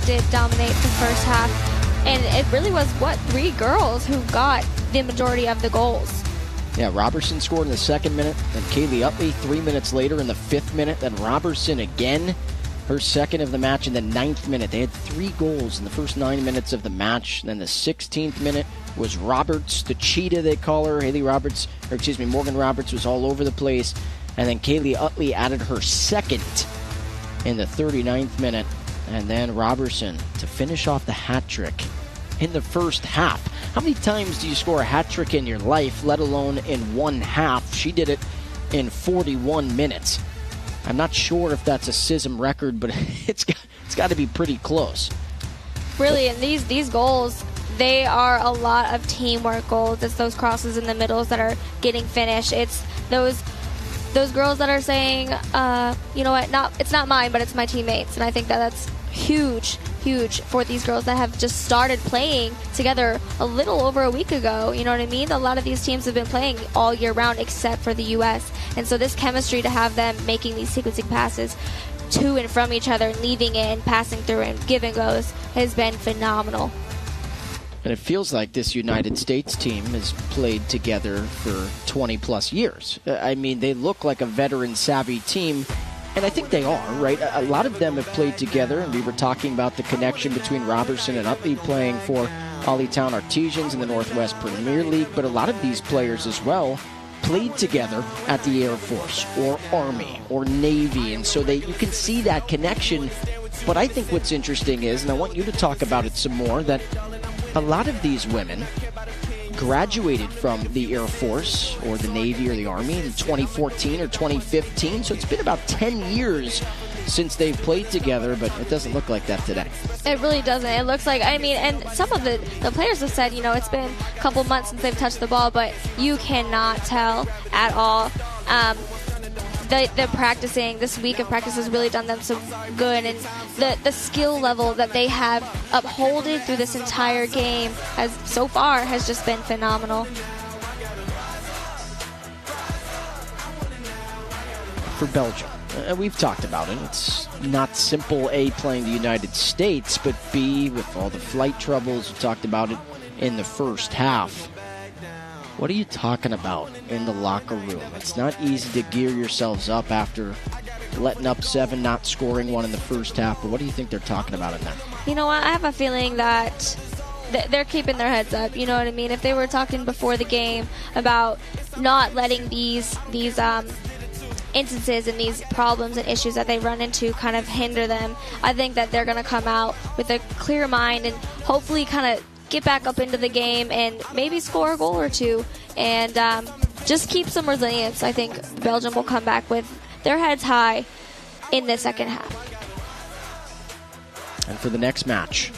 did dominate the first half. And it really was, 3 girls who got the majority of the goals. Yeah, Robertson scored in the 2nd minute, then Kaylee Utley 3 minutes later in the 5th minute, then Robertson again, her 2nd of the match in the 9th minute. They had 3 goals in the first 9 minutes of the match. Then the 16th minute was Roberts, the cheetah they call her. Morgan Roberts was all over the place. And then Kaylee Utley added her 2nd in the 39th minute. And then Robertson to finish off the hat trick in the first half. How many times do you score a hat trick in your life, let alone in one half? She did it in 41 minutes. I'm not sure if that's a CISM record, but it's got to be pretty close. Really, and these goals, they are a lot of teamwork goals. It's those crosses in the middles that are getting finished. It's those girls that are saying, you know what, it's not mine, but it's my teammates. And I think that's huge for these girls that have just started playing together a little over a week ago. You know what I mean? A lot of these teams have been playing all year round except for the U.S. And so this chemistry, to have them making these sequencing passes to and from each other, leaving it and passing through and giving goes, has been phenomenal. And it feels like this United States team has played together for 20 plus years. I mean, they look like a veteran savvy team. And I think they are, right? A lot of them have played together, and we were talking about the connection between Robertson and Utley playing for Ollie-Town Artesians in the Northwest Premier League, but a lot of these players as well played together at the Air Force or Army or Navy, and so you can see that connection. But I think what's interesting is, and I want you to talk about it some more, that a lot of these women graduated from the Air Force or the Navy or the Army in 2014 or 2015, so it's been about 10 years since they've played together, but it doesn't look like that today. It really doesn't. It looks like, and some of the players have said, it's been a couple months since they've touched the ball, but you cannot tell at all. The practicing, this week of practice has really done them some good, and the skill level that they have upholded through this entire game so far has just been phenomenal. For Belgium, we've talked about it. It's not simple, A, playing the United States, but B, with all the flight troubles, we talked about it in the first half. What are you talking about in the locker room? It's not easy to gear yourselves up after letting up 7, not scoring 1 in the first half, but what do you think they're talking about in there? You know what? I have a feeling that they're keeping their heads up. You know what I mean? If they were talking before the game about not letting these instances and these problems and issues that they run into kind of hinder them, I think that they're going to come out with a clear mind and hopefully kind of get back up into the game and maybe score a goal or two and just keep some resilience. I think Belgium will come back with their heads high in the second half. And for the next match,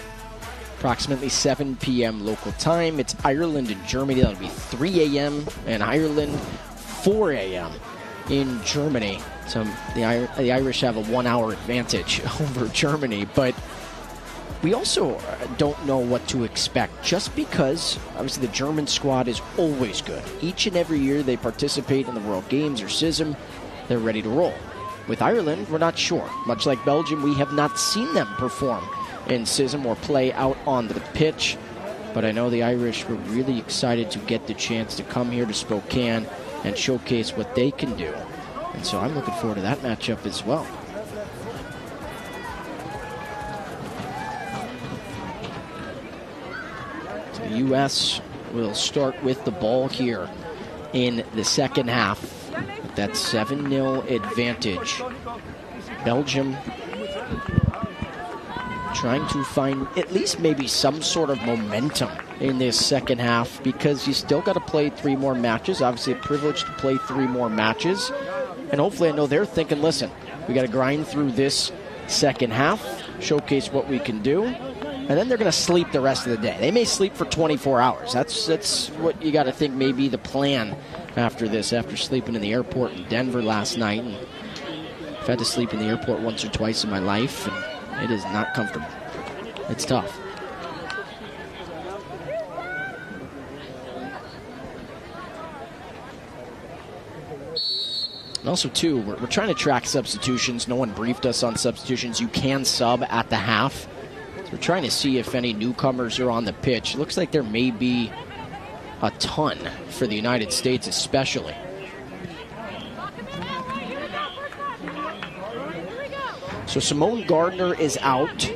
approximately 7 p.m. local time, it's Ireland and Germany. That'll be 3 a.m. in Ireland, 4 a.m. in Germany. So the Irish have a 1-hour advantage over Germany, but we also don't know what to expect, just because obviously the German squad is always good. Each and every year they participate in the World Games or CISM, they're ready to roll. With Ireland, we're not sure. Much like Belgium, we have not seen them perform in CISM or play out on the pitch. But I know the Irish were really excited to get the chance to come here to Spokane and showcase what they can do. And so I'm looking forward to that matchup as well. The U.S. will start with the ball here in the second half with that 7-0 advantage. Belgium trying to find at least maybe some sort of momentum in this second half, because you still got to play 3 more matches. Obviously a privilege to play 3 more matches. And hopefully, I know they're thinking, listen, we got to grind through this second half, showcase what we can do. And then they're going to sleep the rest of the day. They may sleep for 24 hours. That's what you got to think may be the plan after this, after sleeping in the airport in Denver last night. And I've had to sleep in the airport once or twice in my life, and it is not comfortable. It's tough. And also, too, we're trying to track substitutions. No one briefed us on substitutions. You can sub at the half. So we're trying to see if any newcomers are on the pitch. Looks like there may be a ton for the United States especially. So Simone Gardner is out.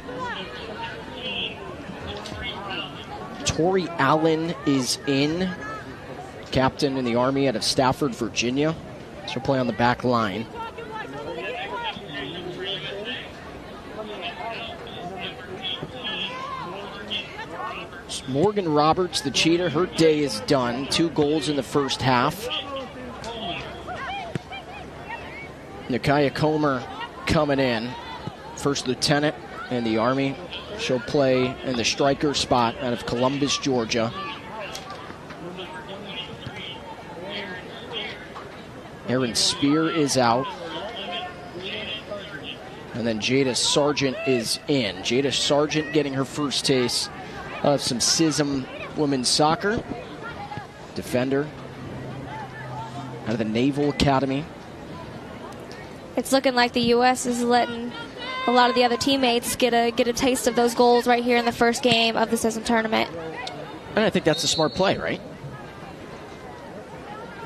Tori Allen is in. Captain in the Army out of Stafford, Virginia. She'll play on the back line. Morgan Roberts, the cheater, her day is done. 2 goals in the first half. Nakia Comer coming in. First lieutenant in the Army. She'll play in the striker spot out of Columbus, Georgia. Aaron Spear is out. And then Jada Sargent is in. Jada Sargent getting her first taste of some CISM women's soccer. Defender out of the Naval Academy. It's looking like the U.S. is letting a lot of the other teammates get a taste of those goals right here in the first game of the CISM tournament. And I think that's a smart play, right?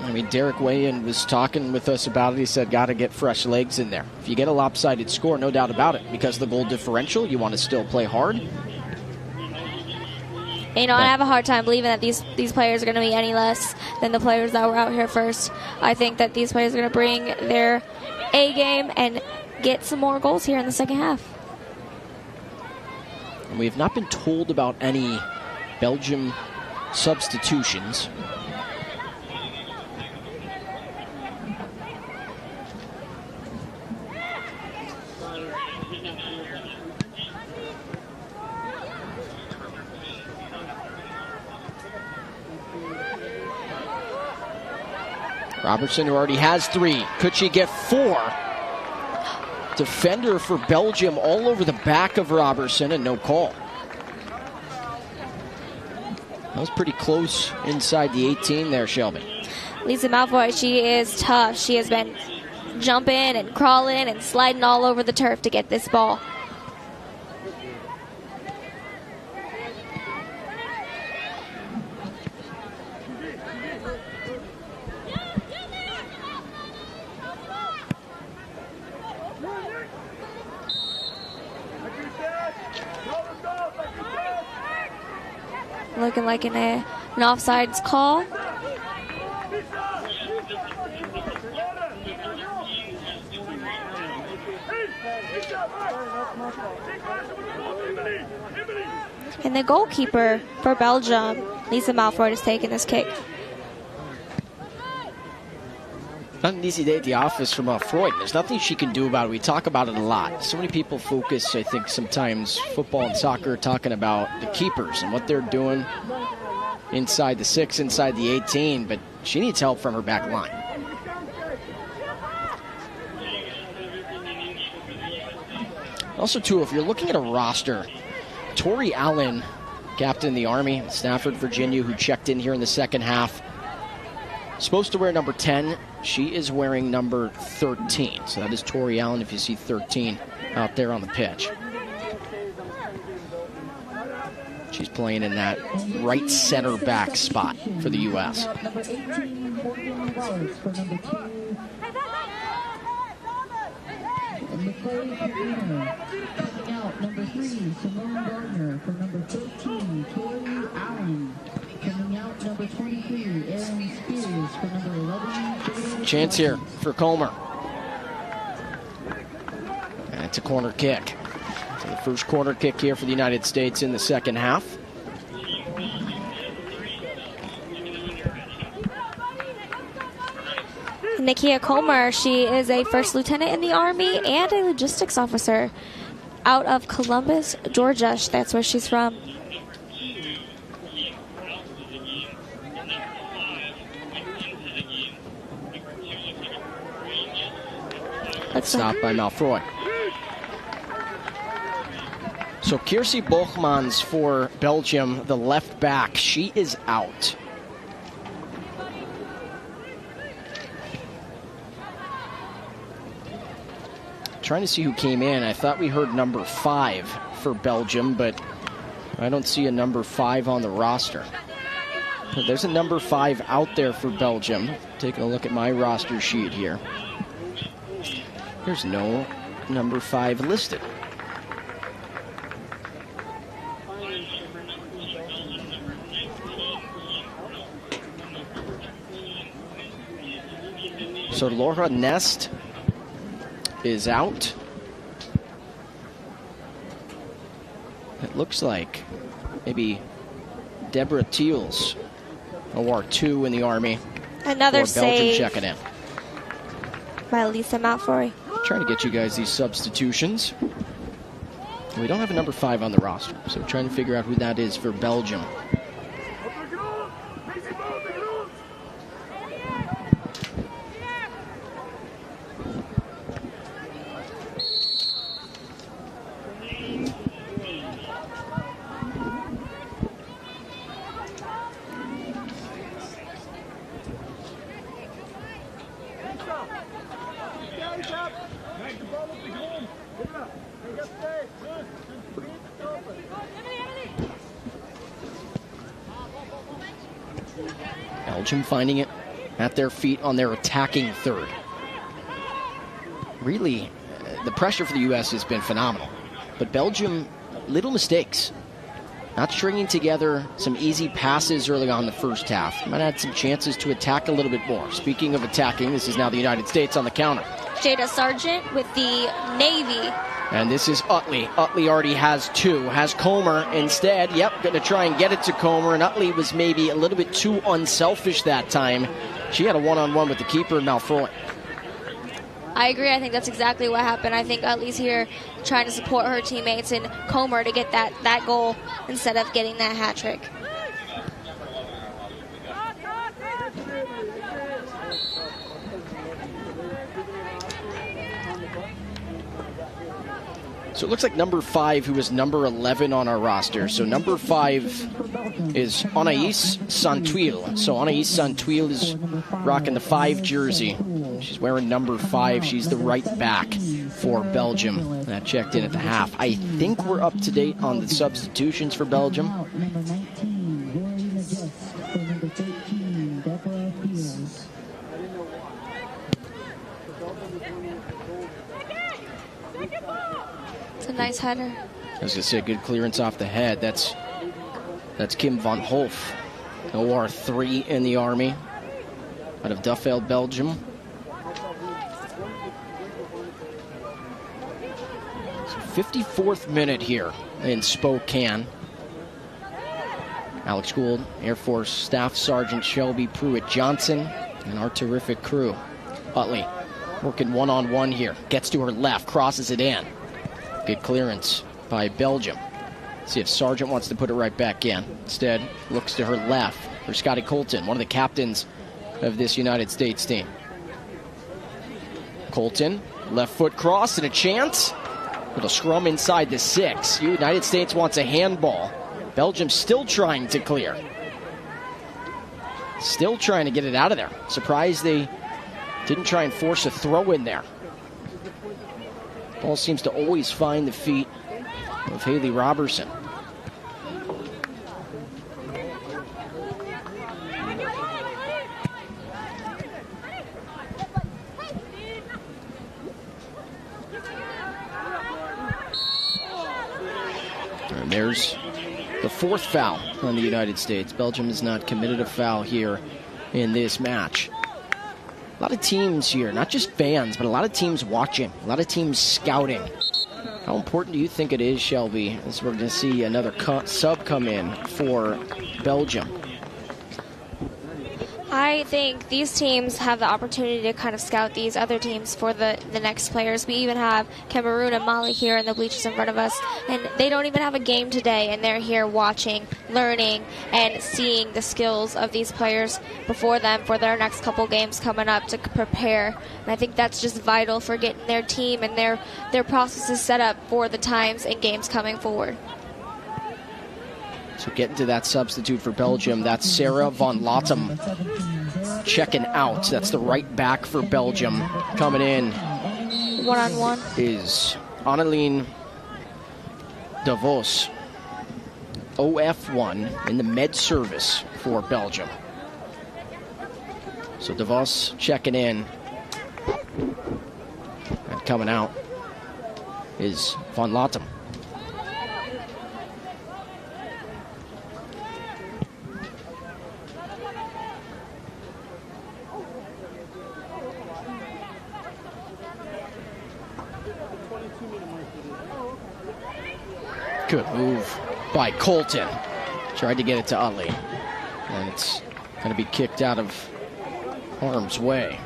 I mean, Derek Wayan was talking with us about it. He said, got to get fresh legs in there. If you get a lopsided score, no doubt about it, because of the goal differential, you want to still play hard. You know, I have a hard time believing that these players are going to be any less than the players that were out here first. I think that these players are going to bring their A game and get some more goals here in the second half. And we have not been told about any Belgium substitutions. Robertson, who already has 3. Could she get 4? Defender for Belgium all over the back of Robertson, and no call. That was pretty close inside the 18 there, Shelby. Lisa Malfoy, she is tough. She has been jumping and crawling and sliding all over the turf to get this ball. Looking like an offsides call. And the goalkeeper for Belgium, Lisa Malford, is taking this kick. Not an easy day at the office from Freud. There's nothing she can do about it. We talk about it a lot. So many people focus, I think, sometimes football and soccer, talking about the keepers and what they're doing inside the 6, inside the 18, but she needs help from her back line. Also, too, if you're looking at a roster, Tori Allen, captain in the Army, Stafford, Virginia, who checked in here in the second half, supposed to wear number 10. She is wearing number 13. So that is Tori Allen, if you see 13 out there on the pitch. She's playing in that right center back spot for the U.S. Number 18, Morgan Roberts for number 2. McClay Carino. Coming out, number 3, Simone Gardner for number 13, Tori Allen. Coming out, number 23, Aaron Spears for number 11. Chance here for Comer. And it's a corner kick. So the first corner kick here for the United States in the second half. Nakia Comer, she is a first lieutenant in the Army and a logistics officer out of Columbus, Georgia. That's where she's from. Stopped by Malfroy. So Kiersey Bochmans for Belgium, the left back, she is out. trying to see who came in. I thought we heard number 5 for Belgium, but I don't see a number 5 on the roster. But there's a number 5 out there for Belgium. Taking a look at my roster sheet here. There's no number 5 listed. So Laura Nest is out. It looks like maybe Deborah Teals, OR2 in the Army. Another for Belgium save checking in. by Lisa Malfoy. Trying to get you guys these substitutions. We don't have a number 5 on the roster, so we're trying to figure out who that is for Belgium. Belgium finding it at their feet on their attacking third. Really, the pressure for the U.S. has been phenomenal. But Belgium, little mistakes. Not stringing together some easy passes early on in the first half. Might have had some chances to attack a little bit more. Speaking of attacking, this is now the United States on the counter. Jada Sargent with the Navy. And this is Utley. Utley already has 2. Has Comer instead. Yep, going to try and get it to Comer. And Utley was maybe a little bit too unselfish that time. She had a one-on-one with the keeper, Malfoy. I agree. I think that's exactly what happened. I think Utley's here trying to support her teammates and Comer to get that goal instead of getting that hat trick. So it looks like number 5, who is number 11 on our roster. So number 5 is Anaïs Santuil. So Anaïs Santuil is rocking the 5 jersey. She's wearing number 5. She's the right back for Belgium. That checked in at the half. I think we're up to date on the substitutions for Belgium. Number 19, Gloria Just. For number 13, Deborah Fields. It's a nice header. I was going to say, good clearance off the head. That's Kim van Hof, OR3 in the Army, out of Duffeld, Belgium. So 54th minute here in Spokane. Alex Gould, Air Force Staff Sergeant Shelby Pruitt-Johnson, and our terrific crew. Utley working one-on-one here. Gets to her left, crosses it in. Good clearance by Belgium. See if Sargent wants to put it right back in. Instead, looks to her left for Scotty Colton, one of the captains of this United States team. Colton, left foot cross and a chance. Little scrum inside the 6. United States wants a handball. Belgium still trying to clear. Still trying to get it out of there. Surprised they didn't try and force a throw in there. Ball seems to always find the feet of Haley Robertson. And there's the 4th foul on the United States. Belgium has not committed a foul here in this match. A lot of teams here, not just fans, but a lot of teams watching, a lot of teams scouting. How important do you think it is, Shelby, as we're going to see another sub come in for Belgium? I think these teams have the opportunity to kind of scout these other teams for the next players. We even have Cameroon and Mali here in the bleachers in front of us, and they don't even have a game today, and they're here watching, learning, and seeing the skills of these players before them for their next couple games coming up to prepare. And I think that's just vital for getting their team and their processes set up for the times and games coming forward. So getting to that substitute for Belgium, that's Sarah von Lottem checking out. That's the right back for Belgium coming in. one-on-one. is Anneleen de Vos, OF1 in the med service for Belgium. So de Vos checking in. And coming out is Van Latem. Good move by Colton. Tried to get it to Utley. And it's going to be kicked out of harm's way.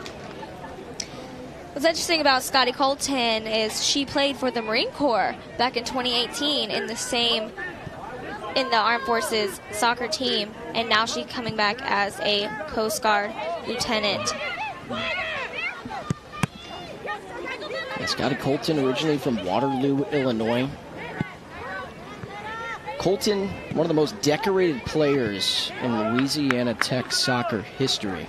What's interesting about Scotty Colton is she played for the Marine Corps back in 2018 in the Armed Forces soccer team, and now she's coming back as a Coast Guard lieutenant. And Scotty Colton, originally from Waterloo, Illinois. Colton, one of the most decorated players in Louisiana Tech soccer history.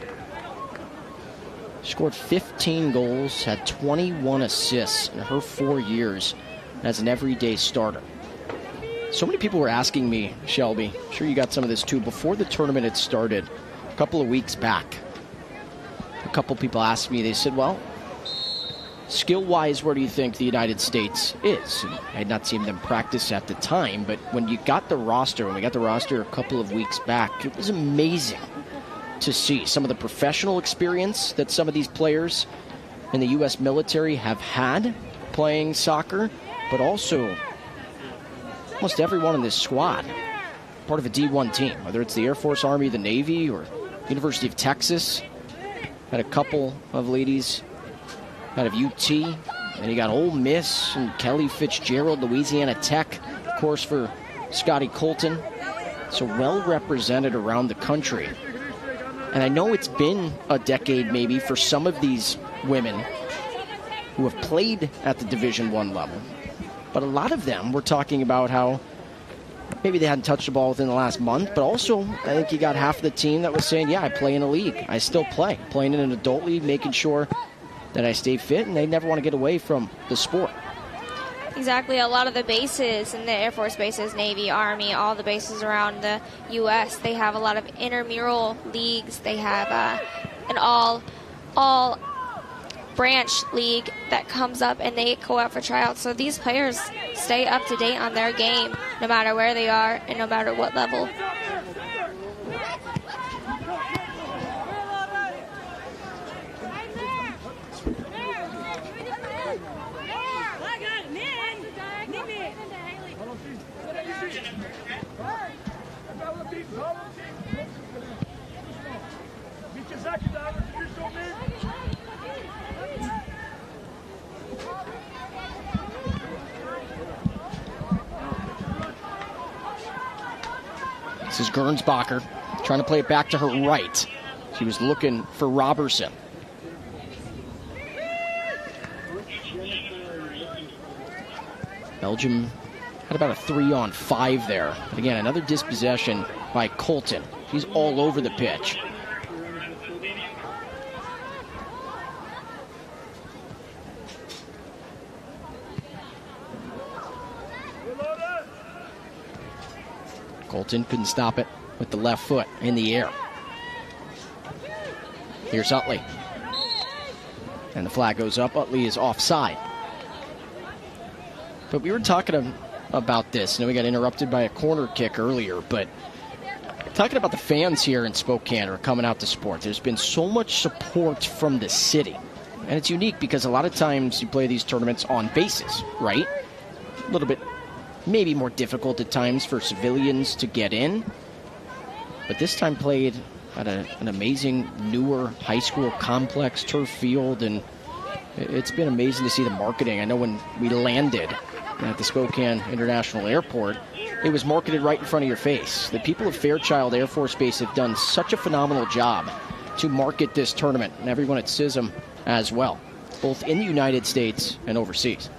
Scored 15 goals, had 21 assists in her 4 years as an everyday starter. So many people were asking me, Shelby, I'm sure you got some of this too, before the tournament had started a couple of weeks back. A couple people asked me, they said, well, skill-wise, where do you think the United States is? And I had not seen them practice at the time, but when we got the roster a couple of weeks back, it was amazing to see some of the professional experience that some of these players in the U.S. military have had playing soccer, but also almost everyone in this squad, part of a D1 team, whether it's the Air Force, Army, the Navy, or University of Texas. Had a couple of ladies out of UT, and you got Ole Miss and Kelly Fitzgerald, Louisiana Tech, of course, for Scotty Colton. So well represented around the country. And I know it's been a decade maybe for some of these women who have played at the Division I level. But a lot of them were talking about how maybe they hadn't touched the ball within the last month, but also I think you got half of the team that was saying, yeah, I play in a league. I still play. Playing in an adult league, making sure that I stay fit, and they never want to get away from the sport. Exactly. A lot of the bases in the Air Force bases, Navy, Army, all the bases around the U.S., they have a lot of intramural leagues. They have an all branch league that comes up, and they go out for tryouts. So these players stay up to date on their game no matter where they are and no matter what level. This is Gernsbacher trying to play it back to her right. She was looking for Robertson. Belgium had about a 3-on-5 there. But again, another dispossession by Colton. He's all over the pitch. Colton couldn't stop it with the left foot in the air. Here's Utley. And the flag goes up. Utley is offside. But we were talking about this, and we got interrupted by a corner kick earlier, but talking about the fans here in Spokane who are coming out to sport. There's been so much support from the city. And it's unique because a lot of times you play these tournaments on bases, right? A little bit maybe more difficult at times for civilians to get in. But this time played at an amazing newer high school complex turf field, and it's been amazing to see the marketing. I know when we landed at the Spokane International Airport, it was marketed right in front of your face. The people of Fairchild Air Force Base have done such a phenomenal job to market this tournament, and everyone at CISM as well, both in the United States and overseas.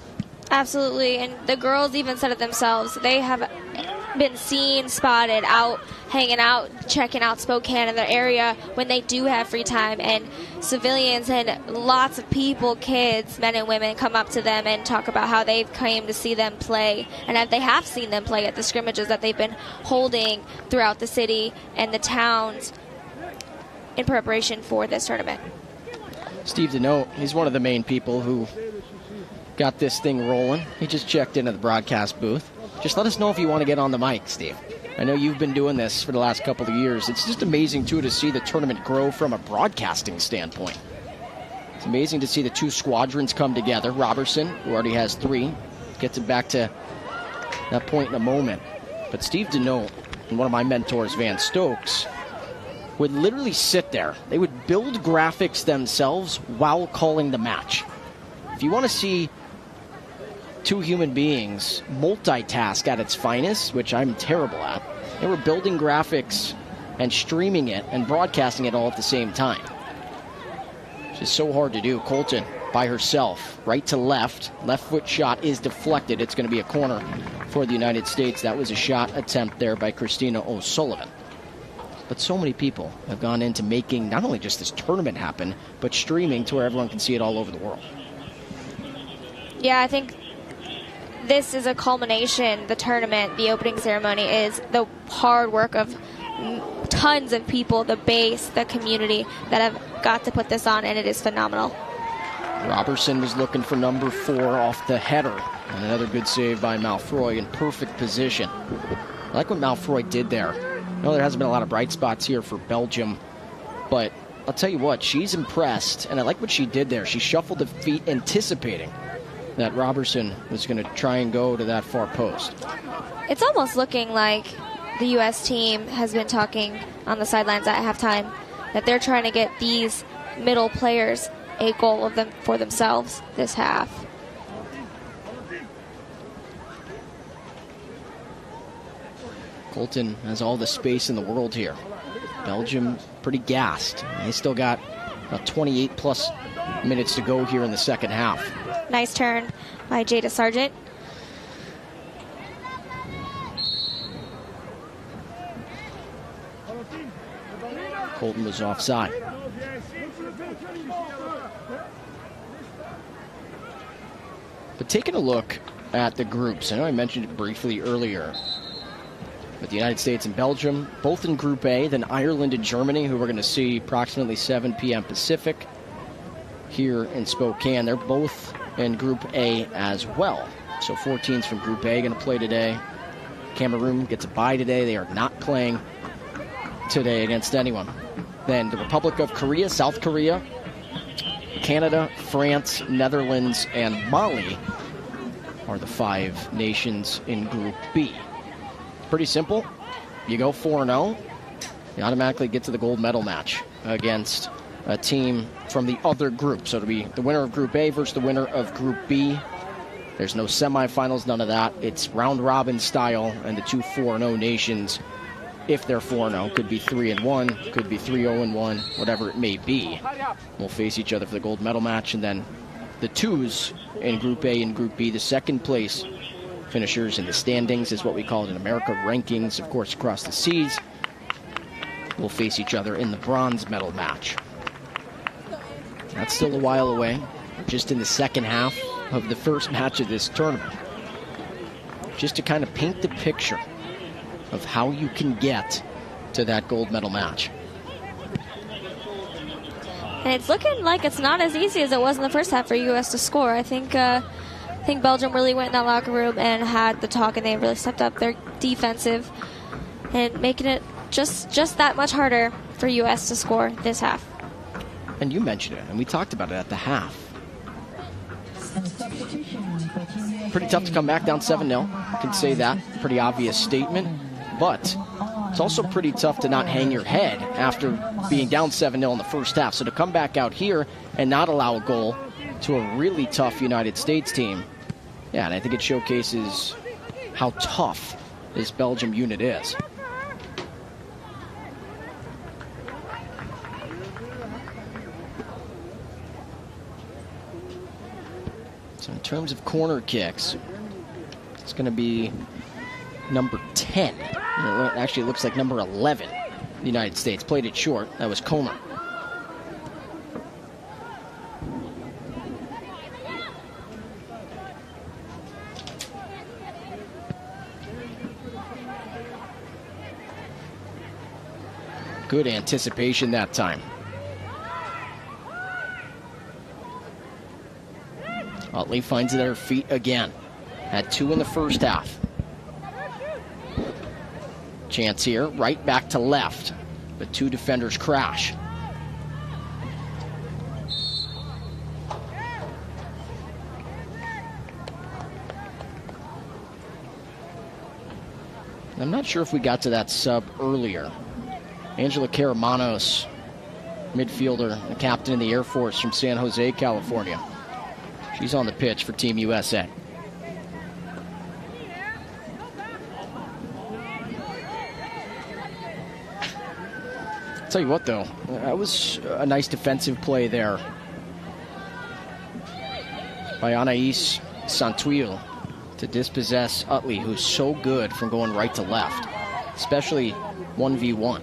Absolutely, and the girls even said it themselves. They have been seen, spotted out, hanging out, checking out Spokane in their area when they do have free time. And civilians and lots of people, kids, men and women, come up to them and talk about how they've came to see them play, and that they have seen them play at the scrimmages that they've been holding throughout the city and the towns in preparation for this tournament. Steve Deneau, he's one of the main people who got this thing rolling. He just checked into the broadcast booth. Just let us know if you want to get on the mic, Steve. I know you've been doing this for the last couple of years. It's just amazing, too, to see the tournament grow from a broadcasting standpoint. It's amazing to see the two squadrons come together. Robertson, who already has 3, gets it back to that point in a moment. But Steve Deneau and one of my mentors, Van Stokes, would literally sit there. They would build graphics themselves while calling the match. If you want to see two human beings multitask at its finest, which I'm terrible at, they were building graphics and streaming it and broadcasting it all at the same time. Which is so hard to do. Colton by herself, right to left. Left foot shot is deflected. It's going to be a corner for the United States. That was a shot attempt there by Christina O'Sullivan. But so many people have gone into making not only just this tournament happen, but streaming to where everyone can see it all over the world. Yeah, I think this is a culmination. The tournament, the opening ceremony, is the hard work of tons of people, the base, the community that have got to put this on, and it is phenomenal. Robertson was looking for number 4 off the header. And another good save by Malfroy in perfect position. I like what Malfroy did there. I know there hasn't been a lot of bright spots here for Belgium, but I'll tell you what, she's impressed, and I like what she did there. She shuffled the feet anticipating that Robertson was going to try and go to that far post. It's almost looking like the U.S. team has been talking on the sidelines at halftime that they're trying to get these middle players a goal of them for themselves this half. Colton has all the space in the world here. Belgium pretty gassed. They still got about 28 plus minutes to go here in the second half. Nice turn by Jada Sargent. Colton was offside. But taking a look at the groups, I know I mentioned it briefly earlier, but the United States and Belgium, both in Group A, then Ireland and Germany, who we're going to see approximately 7 p.m. Pacific here in Spokane. They're both in Group A as well. So 4 teams from Group A going to play today. Cameroon gets a bye today. They are not playing today against anyone. Then the Republic of Korea, South Korea, Canada, France, Netherlands, and Mali are the 5 nations in Group B. Pretty simple. You go 4-0, you automatically get to the gold medal match against a team from the other group. So it'll be the winner of Group A versus the winner of Group B. There's no semifinals, none of that. It's round-robin style, and the 2 4-0 nations, if they're 4-0, could be 3-1, could be 3-0-1, whatever it may be, will face each other for the gold medal match. And then the 2s in Group A and Group B, the second place finishers in the standings, is what we call it in America, rankings, of course, across the seas, will face each other in the bronze medal match. That's still a while away, just in the second half of the first match of this tournament. Just to kind of paint the picture of how you can get to that gold medal match. And it's looking like it's not as easy as it was in the first half for U.S. to score. I think Belgium really went in that locker room and had the talk, and they really stepped up their defensive and making it just that much harder for U.S. to score this half. And you mentioned it, and we talked about it at the half. Pretty tough to come back down 7-0. I can say that. Pretty obvious statement. But it's also pretty tough to not hang your head after being down 7-0 in the first half. So to come back out here and not allow a goal to a really tough United States team, yeah, and I think it showcases how tough this Belgium unit is. So in terms of corner kicks, it's going to be number 10. It actually looks like number 11. The United States played it short. That was Comer. Good anticipation that time. Utley finds it at her feet again. Had 2 in the first half. Chance here, right back to left. But 2 defenders crash. I'm not sure if we got to that sub earlier. Angela Caramanos, midfielder, the captain of the Air Force from San Jose, California. She's on the pitch for Team USA. Tell you what, though, that was a nice defensive play there by Anaïs Santuil to dispossess Utley, who's so good from going right to left, especially 1v1.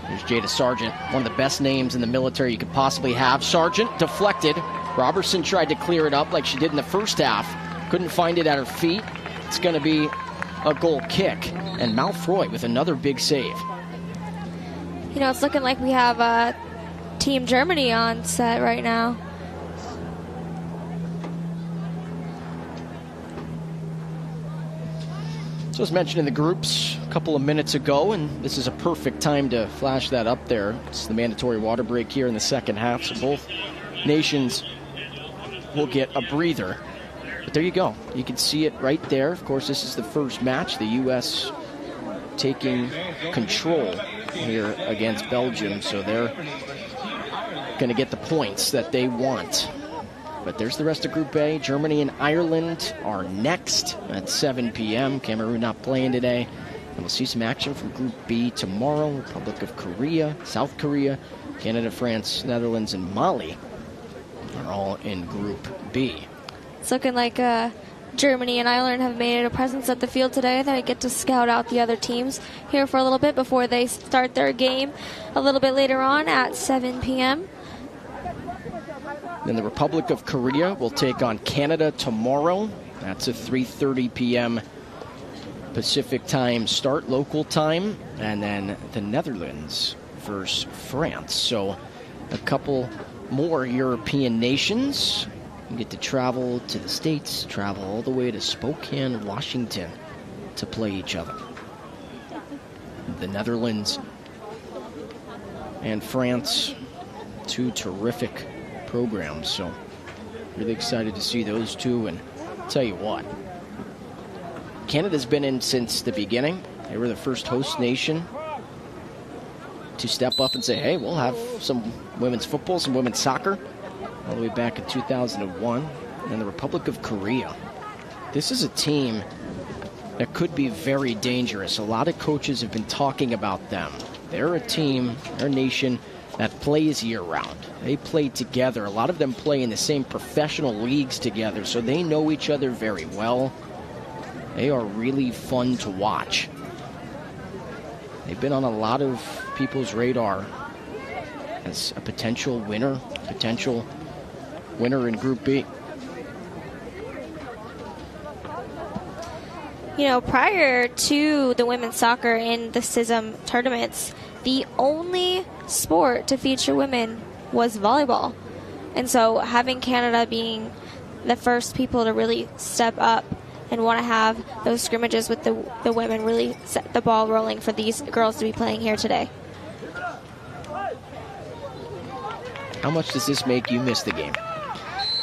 There's Jada Sargent, one of the best names in the military you could possibly have. Sargent deflected. Robertson tried to clear it up like she did in the first half. Couldn't find it at her feet. It's going to be a goal kick. And Malfroy with another big save. You know, it's looking like we have Team Germany on set right now. So as mentioned in the groups a couple of minutes ago, and this is a perfect time to flash that up there. It's the mandatory water break here in the second half, so both nations will get a breather. But there you go. You can see it right there. Of course, this is the first match. The U.S. taking control here against Belgium, so they're going to get the points that they want. But there's the rest of Group A. Germany and Ireland are next at 7 p.m. Cameroon not playing today. And we'll see some action from Group B tomorrow. Republic of Korea, South Korea, Canada, France, Netherlands, and Mali are all in Group B. It's looking like Germany and Ireland have made a presence at the field today. That I get to scout out the other teams here for a little bit before they start their game a little bit later on at 7 p.m. Then the Republic of Korea will take on Canada tomorrow. That's a 3:30 p.m. Pacific time start, local time. And then the Netherlands versus France. So a couple more European nations. You get to travel to the States, travel all the way to Spokane, Washington to play each other. The Netherlands and France, 2 terrific programs, so really excited to see those two. And I'll tell you what, Canada's been in since the beginning. They were the first host nation to step up and say, hey, we'll have some women's football, some women's soccer, all the way back in 2001. And the Republic of Korea, this is a team that could be very dangerous. A lot of coaches have been talking about them. They're a team, they're a nation that plays year-round. They play together. A lot of them play in the same professional leagues together, so they know each other very well. They are really fun to watch. They've been on a lot of people's radar as a potential winner in Group B. You know, prior to the women's soccer in the CISM tournaments, the only sport to feature women was volleyball. And so having Canada being the first people to really step up and want to have those scrimmages with the women really set the ball rolling for these girls to be playing here today. How much does this make you miss the game?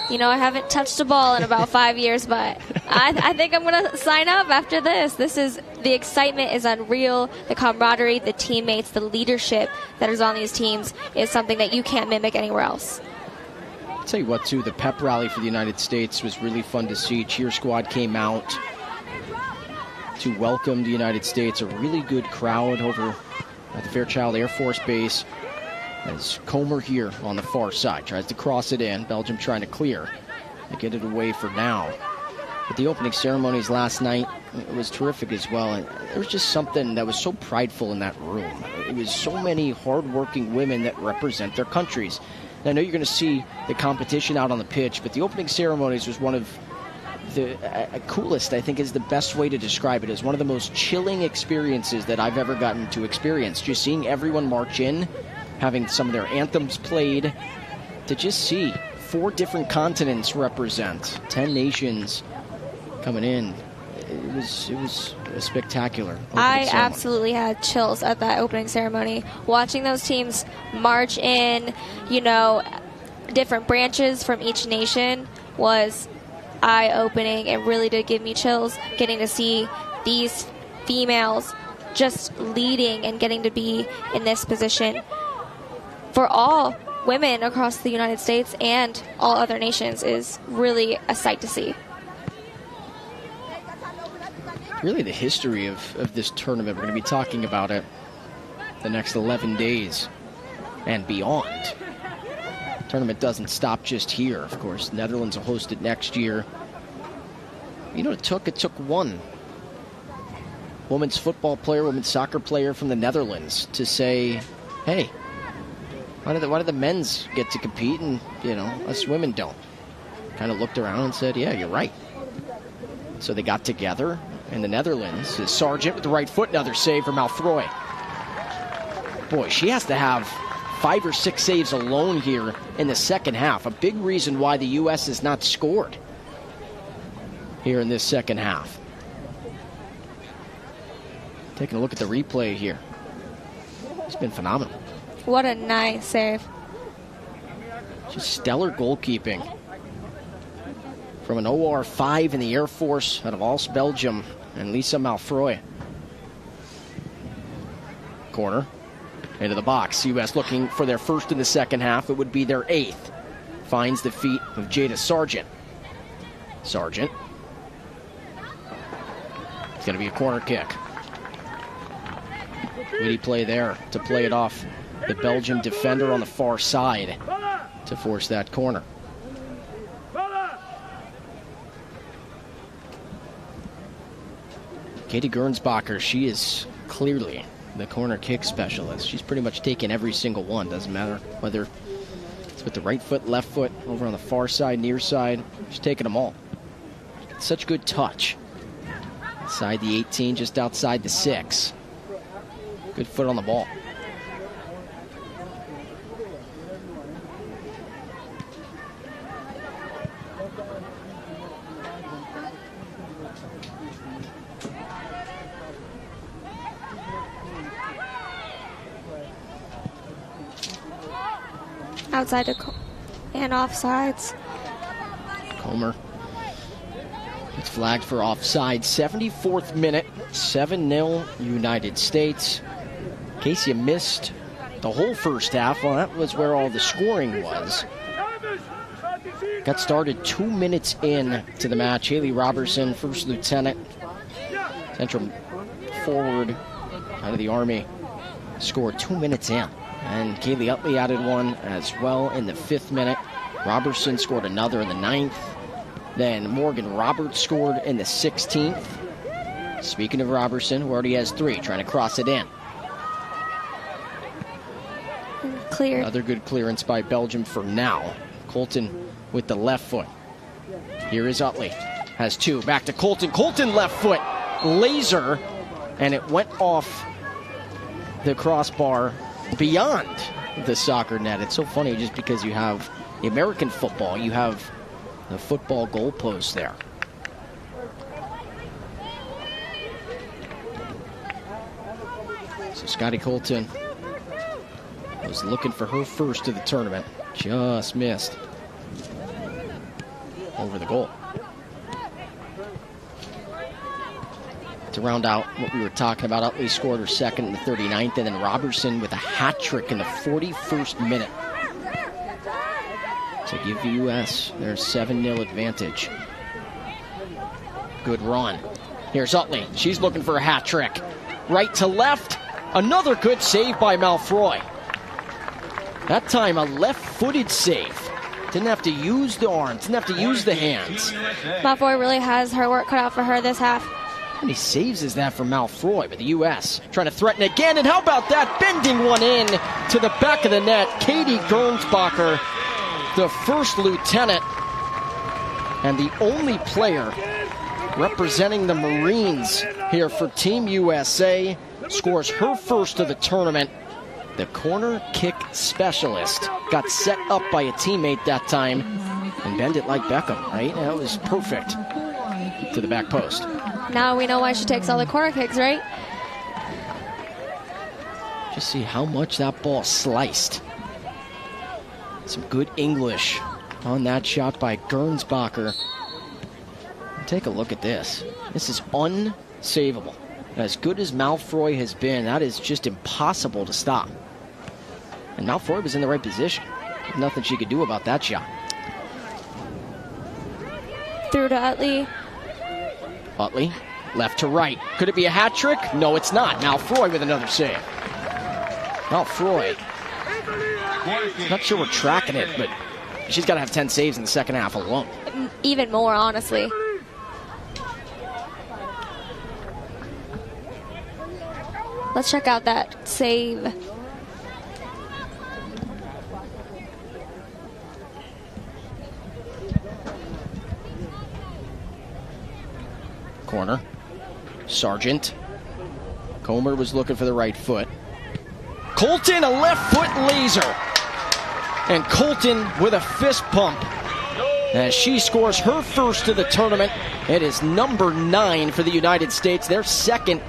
You know, I haven't touched a ball in about 5 years, but I think I'm going to sign up after this. The excitement is unreal. The camaraderie, the teammates, the leadership that is on these teams is something that you can't mimic anywhere else. I'll tell you what, too, the pep rally for the United States was really fun to see. Cheer squad came out to welcome the United States. A really good crowd over at the Fairchild Air Force Base. As Comer here on the far side tries to cross it in. Belgium trying to clear. They get it away for now. But the opening ceremonies last night was terrific as well. And there was just something that was so prideful in that room. It was so many hardworking women that represent their countries. And I know you're going to see the competition out on the pitch, but the opening ceremonies was one of the coolest, I think is the best way to describe it, as one of the most chilling experiences that I've ever gotten to experience. Just seeing everyone march in, having some of their anthems played, to just see 4 different continents represent, 10 nations coming in. It was a spectacular. I absolutely had chills at that opening ceremony. Watching those teams march in, different branches from each nation was eye-opening. It really did give me chills, getting to see these females just leading and getting to be in this position for all women across the United States and all other nations is really a sight to see. Really the history of this tournament. We're going to be talking about it the next 11 days and beyond. Tournament doesn't stop just here, of course. Netherlands will host it next year. It took one women's football player, women's soccer player from the Netherlands to say, hey, why do the men's get to compete and, us women don't? Kind of looked around and said, yeah, you're right. So they got together in the Netherlands. Sargent with the right foot, another save for Malfroy. Boy, she has to have 5 or 6 saves alone here in the second half. A big reason why the U.S. has not scored here in this second half. Taking a look at the replay here. It's been phenomenal. What a nice save. Just stellar goalkeeping from an OR-5 in the Air Force out of Als, Belgium, and Lisa Malfroy. Corner. Into the box. U.S. looking for their first in the second half. It would be their 8th. Finds the feet of Jada Sargent. Sargent. It's going to be a corner kick. Witty play there to play it off the Belgian defender on the far side to force that corner. Katie Gernsbacher, she is clearly the corner kick specialist. She's pretty much taken every single one. Doesn't matter whether it's with the right foot, left foot, over on the far side, near side. She's taking them all. Such good touch. Inside the 18, just outside the 6. Good foot on the ball. Outside and offsides. Comer. It's flagged for offside. 74th minute. 7-0 United States. In case you missed the whole first half, well, that was where all the scoring was. Got started 2 minutes in to the match. Haley Robertson, first lieutenant, central forward out of the Army, scored 2 minutes in. And Kaylee Utley added one as well in the 5th minute. Robertson scored another in the 9th. Then Morgan Roberts scored in the 16th. Speaking of Robertson, who already has 3, trying to cross it in. Clear. Another good clearance by Belgium for now. Colton with the left foot. Here is Utley. Has 2. Back to Colton. Colton left foot. Laser. And it went off the crossbar beyond the soccer net. It's so funny just because you have the American football, you have the football goalpost there. So Scotty Colton was looking for her first of the tournament. Just missed. Over the goal. To round out what we were talking about, Utley scored her second in the 39th, and then Robertson with a hat trick in the 41st minute to give the U.S. their 7-0 advantage. Good run. Here's Utley. She's looking for a hat trick. Right to left. Another good save by Malfroy. That time a left-footed save Didn't have to use the arms, didn't have to use the hands. Malfoy really has her work cut out for her this half. How many saves is that from Malfoy? But the U.S. trying to threaten again, and how about that? Bending one in to the back of the net. Katie Gernsbacher, the first lieutenant, and the only player representing the Marines here for Team USA, scores her first of the tournament. The corner kick specialist got set up by a teammate that time and bend it like Beckham, right? That was perfect to the back post. Now we know why she takes all the corner kicks, right? Just see how much that ball sliced. Some good English on that shot by Gernsbacher. Take a look at this. This is unsavable. As good as Malfoy has been, that is just impossible to stop. And Malfoy was in the right position. Nothing she could do about that shot. Through to Utley. Utley, left to right. Could it be a hat trick? No, it's not. Malfoy with another save. Malfoy. Not sure we're tracking it, but she's got to have 10 saves in the second half alone. Even more, honestly. Let's check out that save. Corner. Sargent. Comer was looking for the right foot. Colton, a left foot laser. And Colton with a fist pump as she scores her first of the tournament. It is number 9 for the United States. Their second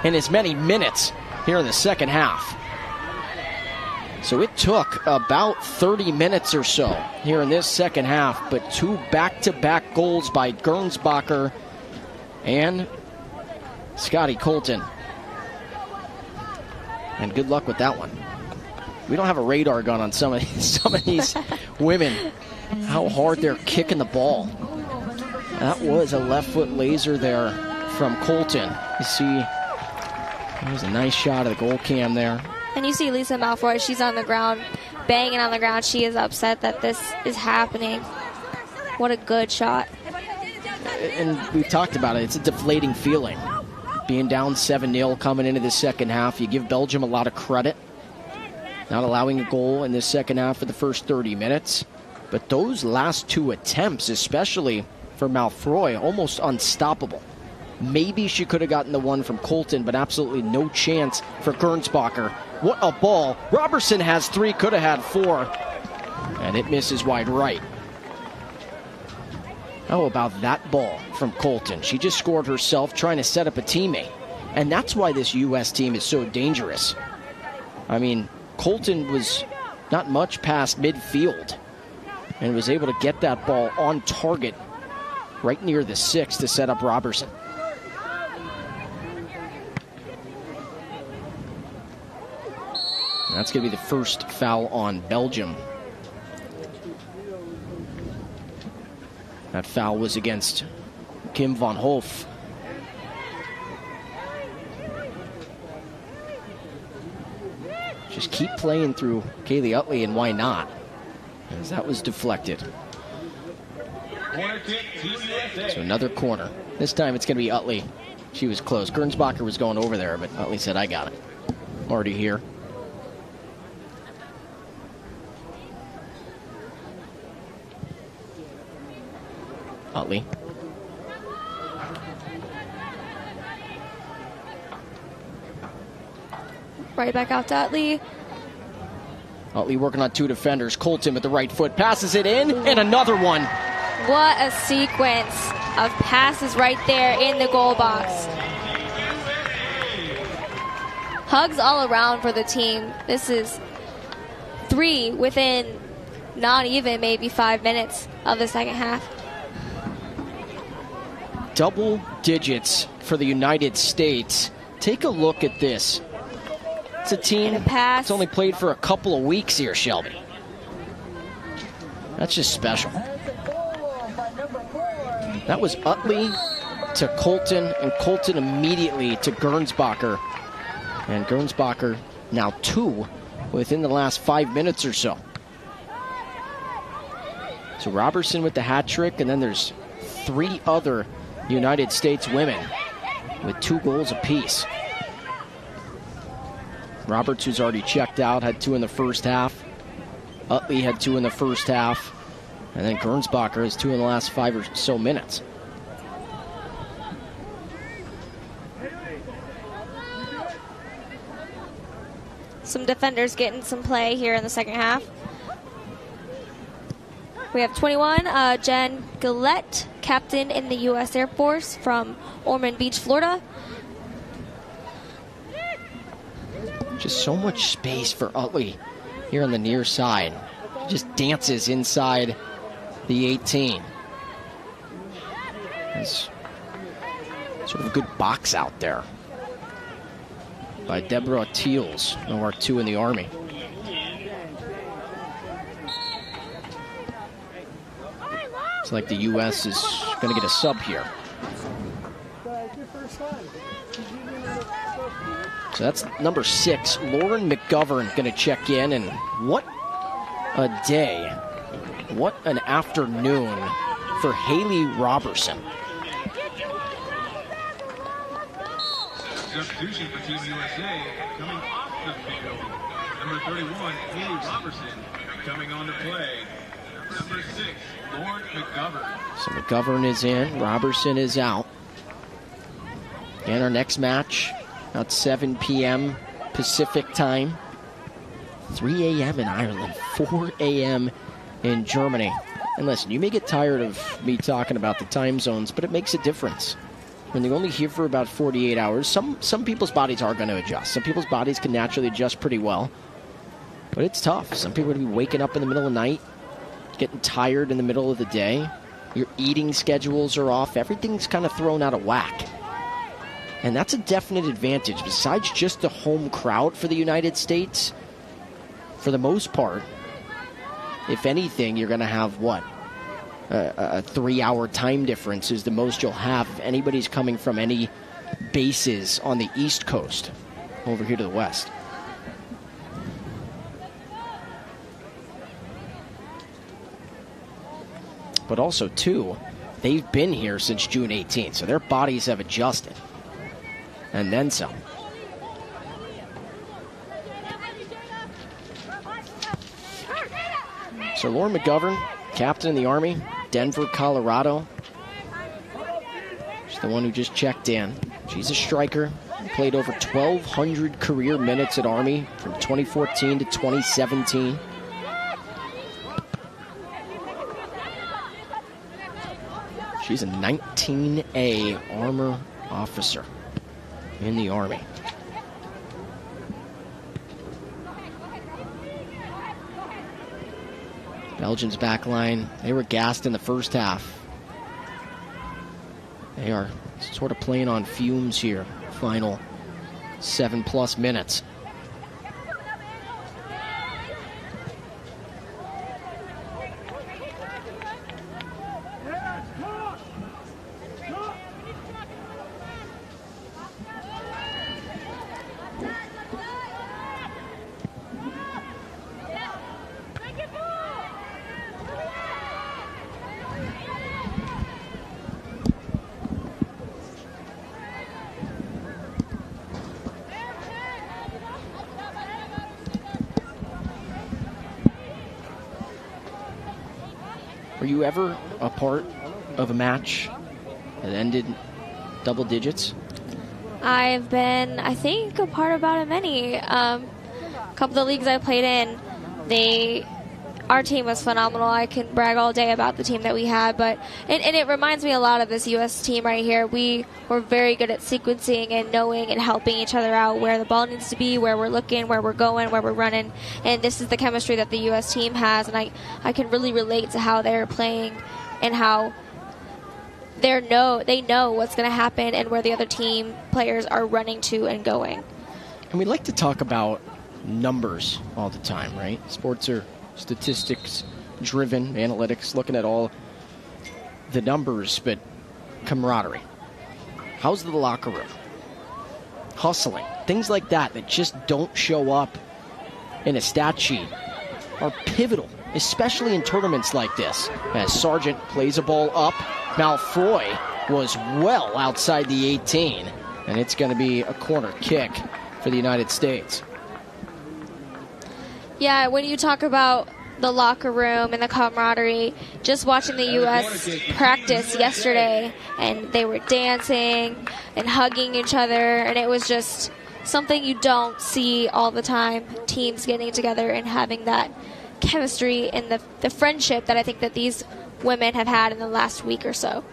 in as many minutes here in the second half. So it took about 30 minutes or so here in this second half, but 2 back-to-back goals by Gernsbacher and Scotty Colton. And good luck with that one. We don't have a radar gun on some of these women. How hard they're kicking the ball. That was a left foot laser there from Colton. You see, there's a nice shot of the goal cam there. And you see Lisa Malfoy, she's on the ground, banging on the ground. She is upset that this is happening. What a good shot. And we've talked about it. It's a deflating feeling. Being down 7-0 coming into the second half. You give Belgium a lot of credit. Not allowing a goal in the second half for the first 30 minutes. But those last 2 attempts, especially for Malfoy, almost unstoppable. Maybe she could have gotten the one from Colton, but absolutely no chance for Gernsbacher. What a ball. Robertson has 3, could have had 4. And it misses wide right. How about that ball from Colton? She just scored herself trying to set up a teammate. And that's why this U.S. team is so dangerous. I mean, Colton was not much past midfield and was able to get that ball on target right near the 6 to set up Robertson. And that's going to be the first foul on Belgium. That foul was against Kim van Hof. Just keep playing through Kaylee Utley, and why not? As that was deflected. So another corner. This time it's going to be Utley. She was close. Gernsbacher was going over there, but Utley said, I got it. I'm already here. Utley. Right back out to Utley. Utley working on 2 defenders. Colton with the right foot. Passes it in, and another one. What a sequence of passes right there in the goal box. Hugs all around for the team. This is 3 within not even maybe 5 minutes of the second half. Double digits for the United States. Take a look at this. It's a team that's only played for a couple of weeks here, Shelby. That's just special. That was Utley to Colton, and Colton immediately to Gernsbacher. And Gernsbacher now 2 within the last 5 minutes or so. So Robertson with the hat trick, and then there's 3 other United States women with 2 goals apiece. Roberts, who's already checked out, had 2 in the first half. Utley had 2 in the first half. And then Gernsbacher has 2 in the last 5 or so minutes. Some defenders getting some play here in the second half. We have 21, Jen Gillette, captain in the U.S. Air Force from Ormond Beach, Florida. Just so much space for Utley here on the near side. Just dances inside the 18. That's sort of a good box out there by Deborah Teals, number 2 in the Army. It's like the U.S. is going to get a sub here. So that's number 6, Lauren McGovern, going to check in. And what a day. What an afternoon for Haley Robertson. Substitution for Team USA coming off the field. Number 31, Haley Robertson, coming on to play. Number 6, Lauren McGovern. So McGovern is in, Robertson is out. And our next match, about 7 p.m. Pacific time. 3 a.m. in Ireland, 4 a.m. in Germany. And listen, you may get tired of me talking about the time zones, but it makes a difference. When they're only here for about 48 hours, some people's bodies are going to adjust. Some people's bodies can naturally adjust pretty well. But it's tough. Some people are going to be waking up in the middle of the night, getting tired in the middle of the day. Your eating schedules are off. Everything's kind of thrown out of whack. And that's a definite advantage. Besides just the home crowd for the United States, for the most part, if anything, you're going to have, what, a 3-hour time difference is the most you'll have if anybody's coming from any bases on the East Coast over here to the West. But also, too, they've been here since June 18th, so their bodies have adjusted. And then some. So Lauren McGovern, captain in the Army, Denver, Colorado. She's the one who just checked in. She's a striker. Played over 1,200 career minutes at Army from 2014 to 2017. She's a 19A armor officer in the Army. Belgium's back line, they were gassed in the first half. They are sort of playing on fumes here, final 7+ minutes. Were you ever a part of a match that ended double digits? I've been, I think, a part of about many. A couple of the leagues I played in, our team was phenomenal. I can brag all day about the team that we had, but and it reminds me a lot of this U.S. team right here. We were very good at sequencing and knowing and helping each other out where the ball needs to be, where we're looking, where we're going, where we're running, and this is the chemistry that the U.S. team has, and I can really relate to how they're playing and how they know what's going to happen and where the other team players are running to and going. And we like to talk about numbers all the time, right? Sports are statistics driven, analytics, looking at all the numbers, but camaraderie. How's the locker room? Hustling. Things like that just don't show up in a stat sheet are pivotal especially in tournaments like this. As Sargent plays a ball up, Malfoy was well outside the 18, and it's going to be a corner kick for the United States. Yeah, when you talk about the locker room and the camaraderie, just watching the U.S. practice yesterday, and they were dancing and hugging each other, and it was just something you don't see all the time, teams getting together and having that chemistry and the friendship that I think that these women have had in the last week or so.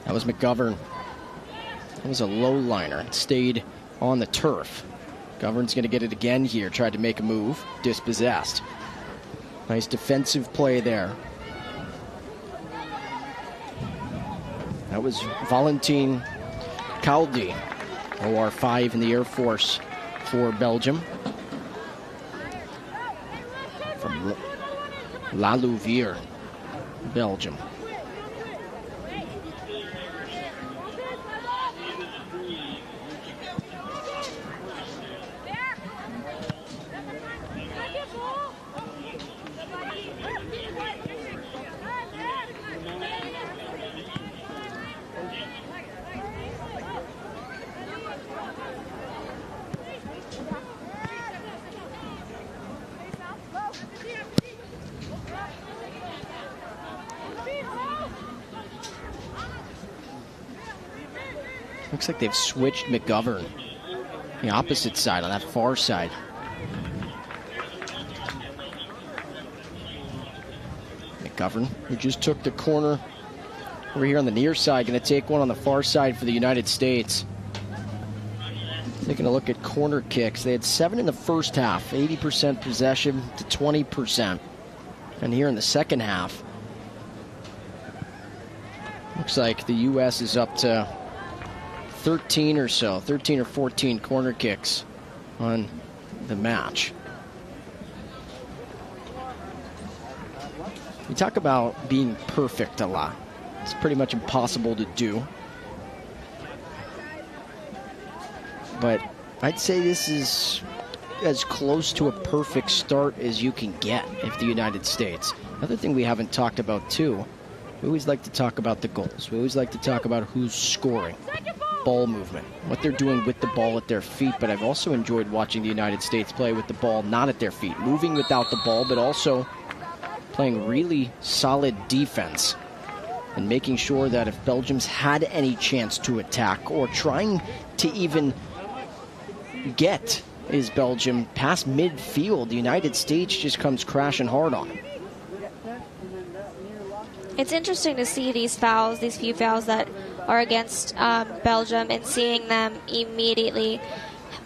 That was McGovern. That was a low liner. It stayed on the turf. McGovern's going to get it again here. Tried to make a move. Dispossessed. Nice defensive play there. That was Valentin Caldi, OR5 in the Air Force for Belgium. From La Louvière, Belgium. Looks like they've switched McGovern. The opposite side, on that far side. McGovern, who just took the corner over here on the near side, going to take one on the far side for the United States. Taking a look at corner kicks. They had 7 in the first half, 80% possession to 20%. And here in the second half, looks like the U.S. is up to 13 or 14 corner kicks on the match. We talk about being perfect a lot. It's pretty much impossible to do. But I'd say this is as close to a perfect start as you can get if the United States. Another thing we haven't talked about too, we always like to talk about the goals. We always like to talk about who's scoring. Ball movement, what they're doing with the ball at their feet, but I've also enjoyed watching the United States play with the ball not at their feet, moving without the ball, but also playing really solid defense and making sure that if Belgium's had any chance to attack or trying to even get is Belgium past midfield, the United States just comes crashing hard on it. It's interesting to see these fouls, these few fouls that are against Belgium, and seeing them immediately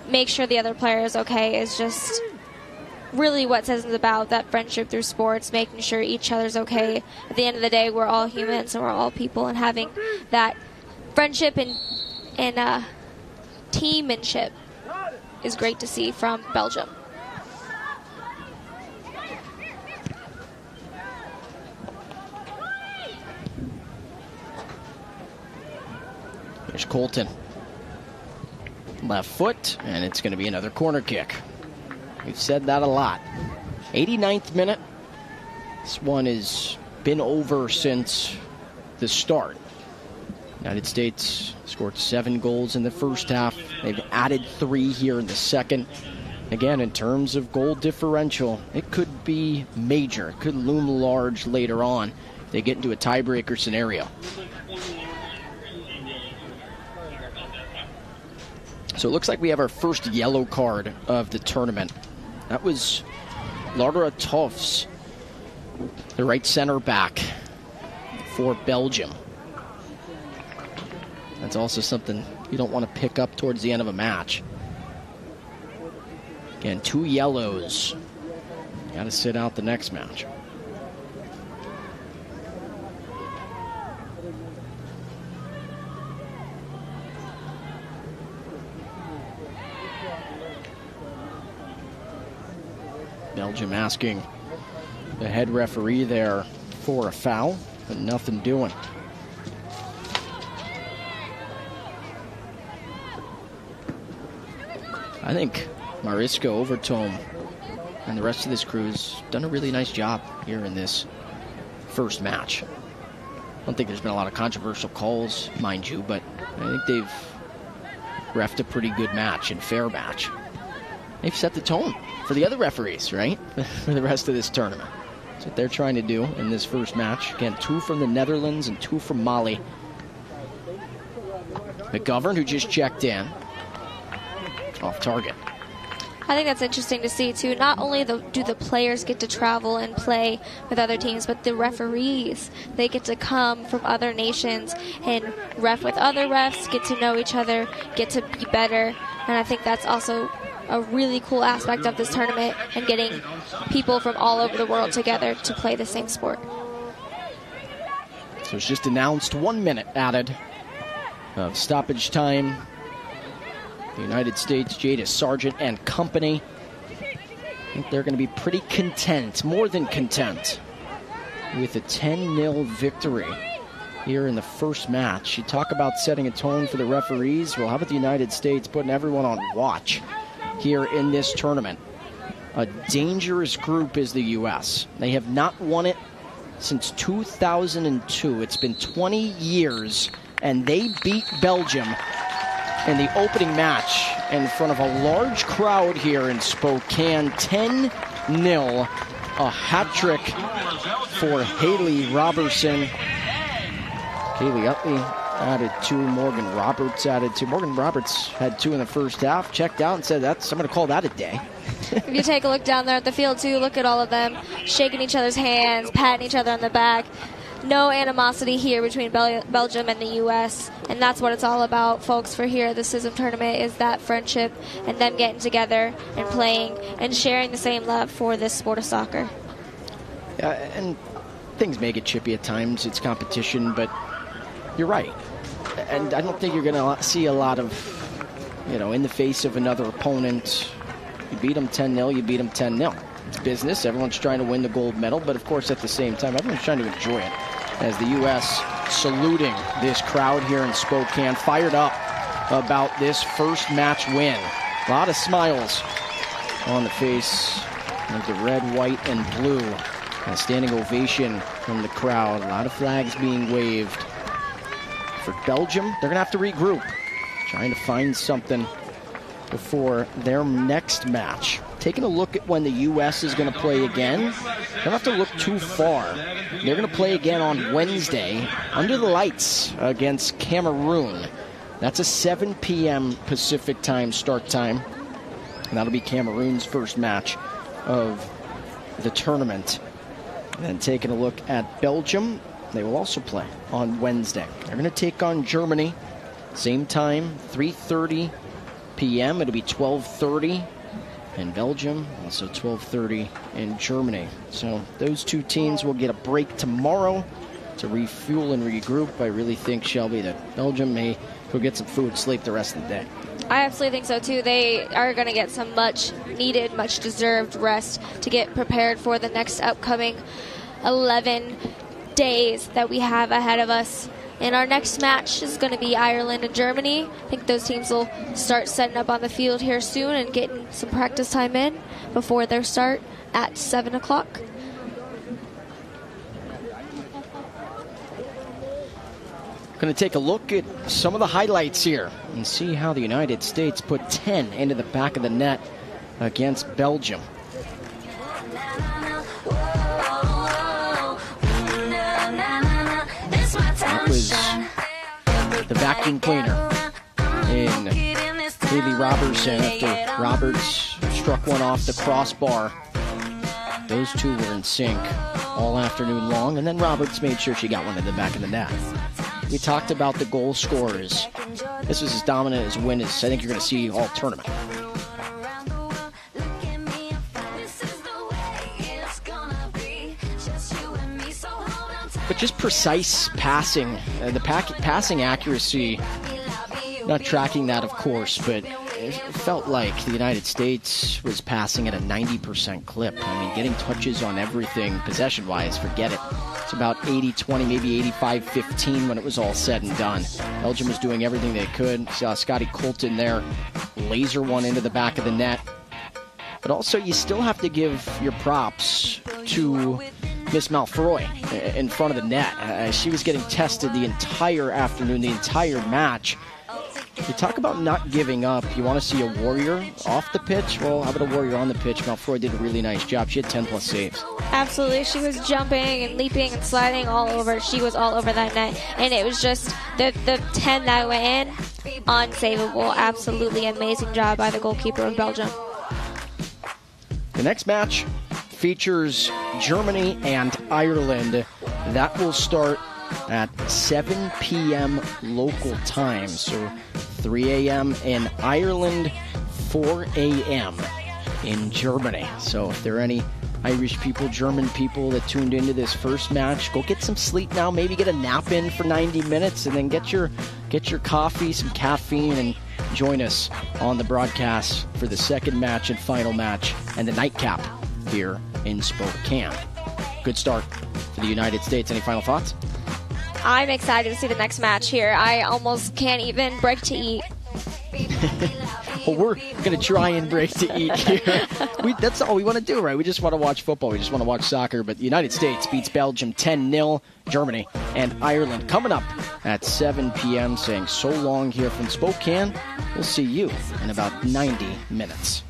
make sure the other player is okay is just really what CISM is about, that friendship through sports, making sure each other's okay. At the end of the day, we're all humans and we're all people, and having that friendship and teammanship is great to see from Belgium. There's Colton. Left foot, and it's going to be another corner kick. We've said that a lot. 89th minute. This one has been over since the start. United States scored 7 goals in the first half. They've added 3 here in the second. Again, in terms of goal differential, it could be major. It could loom large later on if they get into a tiebreaker scenario. So it looks like we have our first yellow card of the tournament. That was Laura Toffs, the right center back for Belgium. That's also something you don't want to pick up towards the end of a match. Again, 2 yellows. Got to sit out the next match. Belgium asking the head referee there for a foul, but nothing doing. I think Mariska Overtoom and the rest of this crew's done a really nice job here in this first match. I don't think there's been a lot of controversial calls, mind you, but I think they've reffed a pretty good match and fair match. They've set the tone for the other referees, right? For the rest of this tournament. That's what they're trying to do in this first match. Again, 2 from the Netherlands and 2 from Mali. McGovern, who just checked in, off target. I think that's interesting to see, too. Not only do the players get to travel and play with other teams, but the referees, they get to come from other nations and ref with other refs, get to know each other, get to be better. And I think that's also a really cool aspect of this tournament, and getting people from all over the world together to play the same sport. So it's just announced 1 minute added of stoppage time. The United States, Jada Sargent and company. I think they're going to be pretty content, more than content, with a 10-0 victory here in the first match. You talk about setting a tone for the referees. Well, how about the United States putting everyone on watch here in this tournament? A dangerous group is the U.S. They have not won it since 2002. It's been 20 years, and they beat Belgium in the opening match in front of a large crowd here in Spokane. 10-0, a hat trick for Haley Robertson. Kaylee Utley added 2, Morgan Roberts added 2. Morgan Roberts had 2 in the first half, checked out and said, I'm going to call that a day. If you take a look down there at the field, too, look at all of them shaking each other's hands, patting each other on the back. No animosity here between Belgium and the U.S., and that's what it's all about, folks, for here at the CISM tournament, is that friendship and them getting together and playing and sharing the same love for this sport of soccer. And things may get chippy at times. It's competition, but you're right. And I don't think you're going to see a lot of, in the face of another opponent. You beat them 10-0, you beat them 10-0. It's business. Everyone's trying to win the gold medal, but of course at the same time, everyone's trying to enjoy it. As the U.S. saluting this crowd here in Spokane, fired up about this first match win. A lot of smiles on the face of the red, white, and blue. A standing ovation from the crowd. A lot of flags being waved. For Belgium, they're going to have to regroup, trying to find something before their next match. Taking a look at when the U.S. is going to play again, they don't have to look too far. They're going to play again on Wednesday under the lights against Cameroon. That's a 7 p.m. Pacific time start time. And that'll be Cameroon's first match of the tournament. And then taking a look at Belgium, they will also play on Wednesday. They're going to take on Germany. Same time, 3:30 p.m. It'll be 12:30 in Belgium, also 12:30 in Germany. So those two teams will get a break tomorrow to refuel and regroup. I really think, Shelby, that Belgium may go get some food, sleep the rest of the day. I absolutely think so, too. They are going to get some much-needed, much-deserved rest to get prepared for the next upcoming 11 days that we have ahead of us. And our next match is going to be Ireland and Germany. I think those teams will start setting up on the field here soon and getting some practice time in before their start at 7 o'clock. Going to take a look at some of the highlights here and see how the United States put 10 into the back of the net against Belgium. That was the vacuum cleaner in Haley Robertson after Roberts struck one off the crossbar. Those two were in sync all afternoon long, and then Roberts made sure she got one in the back of the net. We talked about the goal scorers. This was as dominant as win as I think you're going to see all tournament. But just precise passing, the passing accuracy, not tracking that, of course, but it felt like the United States was passing at a 90% clip. I mean, getting touches on everything, possession-wise, forget it. It's about 80-20, maybe 85-15 when it was all said and done. Belgium was doing everything they could. Saw Scotty Colton there, laser one into the back of the net. But also, you still have to give your props to Miss Malfroy in front of the net. She was getting tested the entire afternoon, the entire match. You talk about not giving up. You want to see a warrior off the pitch? Well, how about a warrior on the pitch? Malfroy did a really nice job. She had 10-plus saves. Absolutely. She was jumping and leaping and sliding all over. She was all over that net. And it was just the 10 that went in, unsavable. Absolutely amazing job by the goalkeeper of Belgium. The next match features Germany and Ireland. That will start at 7 p.m. local time. So 3 a.m. in Ireland, 4 a.m. in Germany. So if there are any Irish people, German people that tuned into this first match, go get some sleep now. Maybe get a nap in for 90 minutes and then get your coffee, some caffeine, and join us on the broadcast for the second match and final match and the nightcap here in Spokane. Good start for the United States. Any final thoughts? I'm excited to see the next match here. I almost can't even break to eat. Well, we're going to try and break to eat here. That's all we want to do, right? We just want to watch football. We just want to watch soccer. But the United States beats Belgium 10-0. Germany and Ireland coming up at 7 p.m. saying so long here from Spokane. We'll see you in about 90 minutes.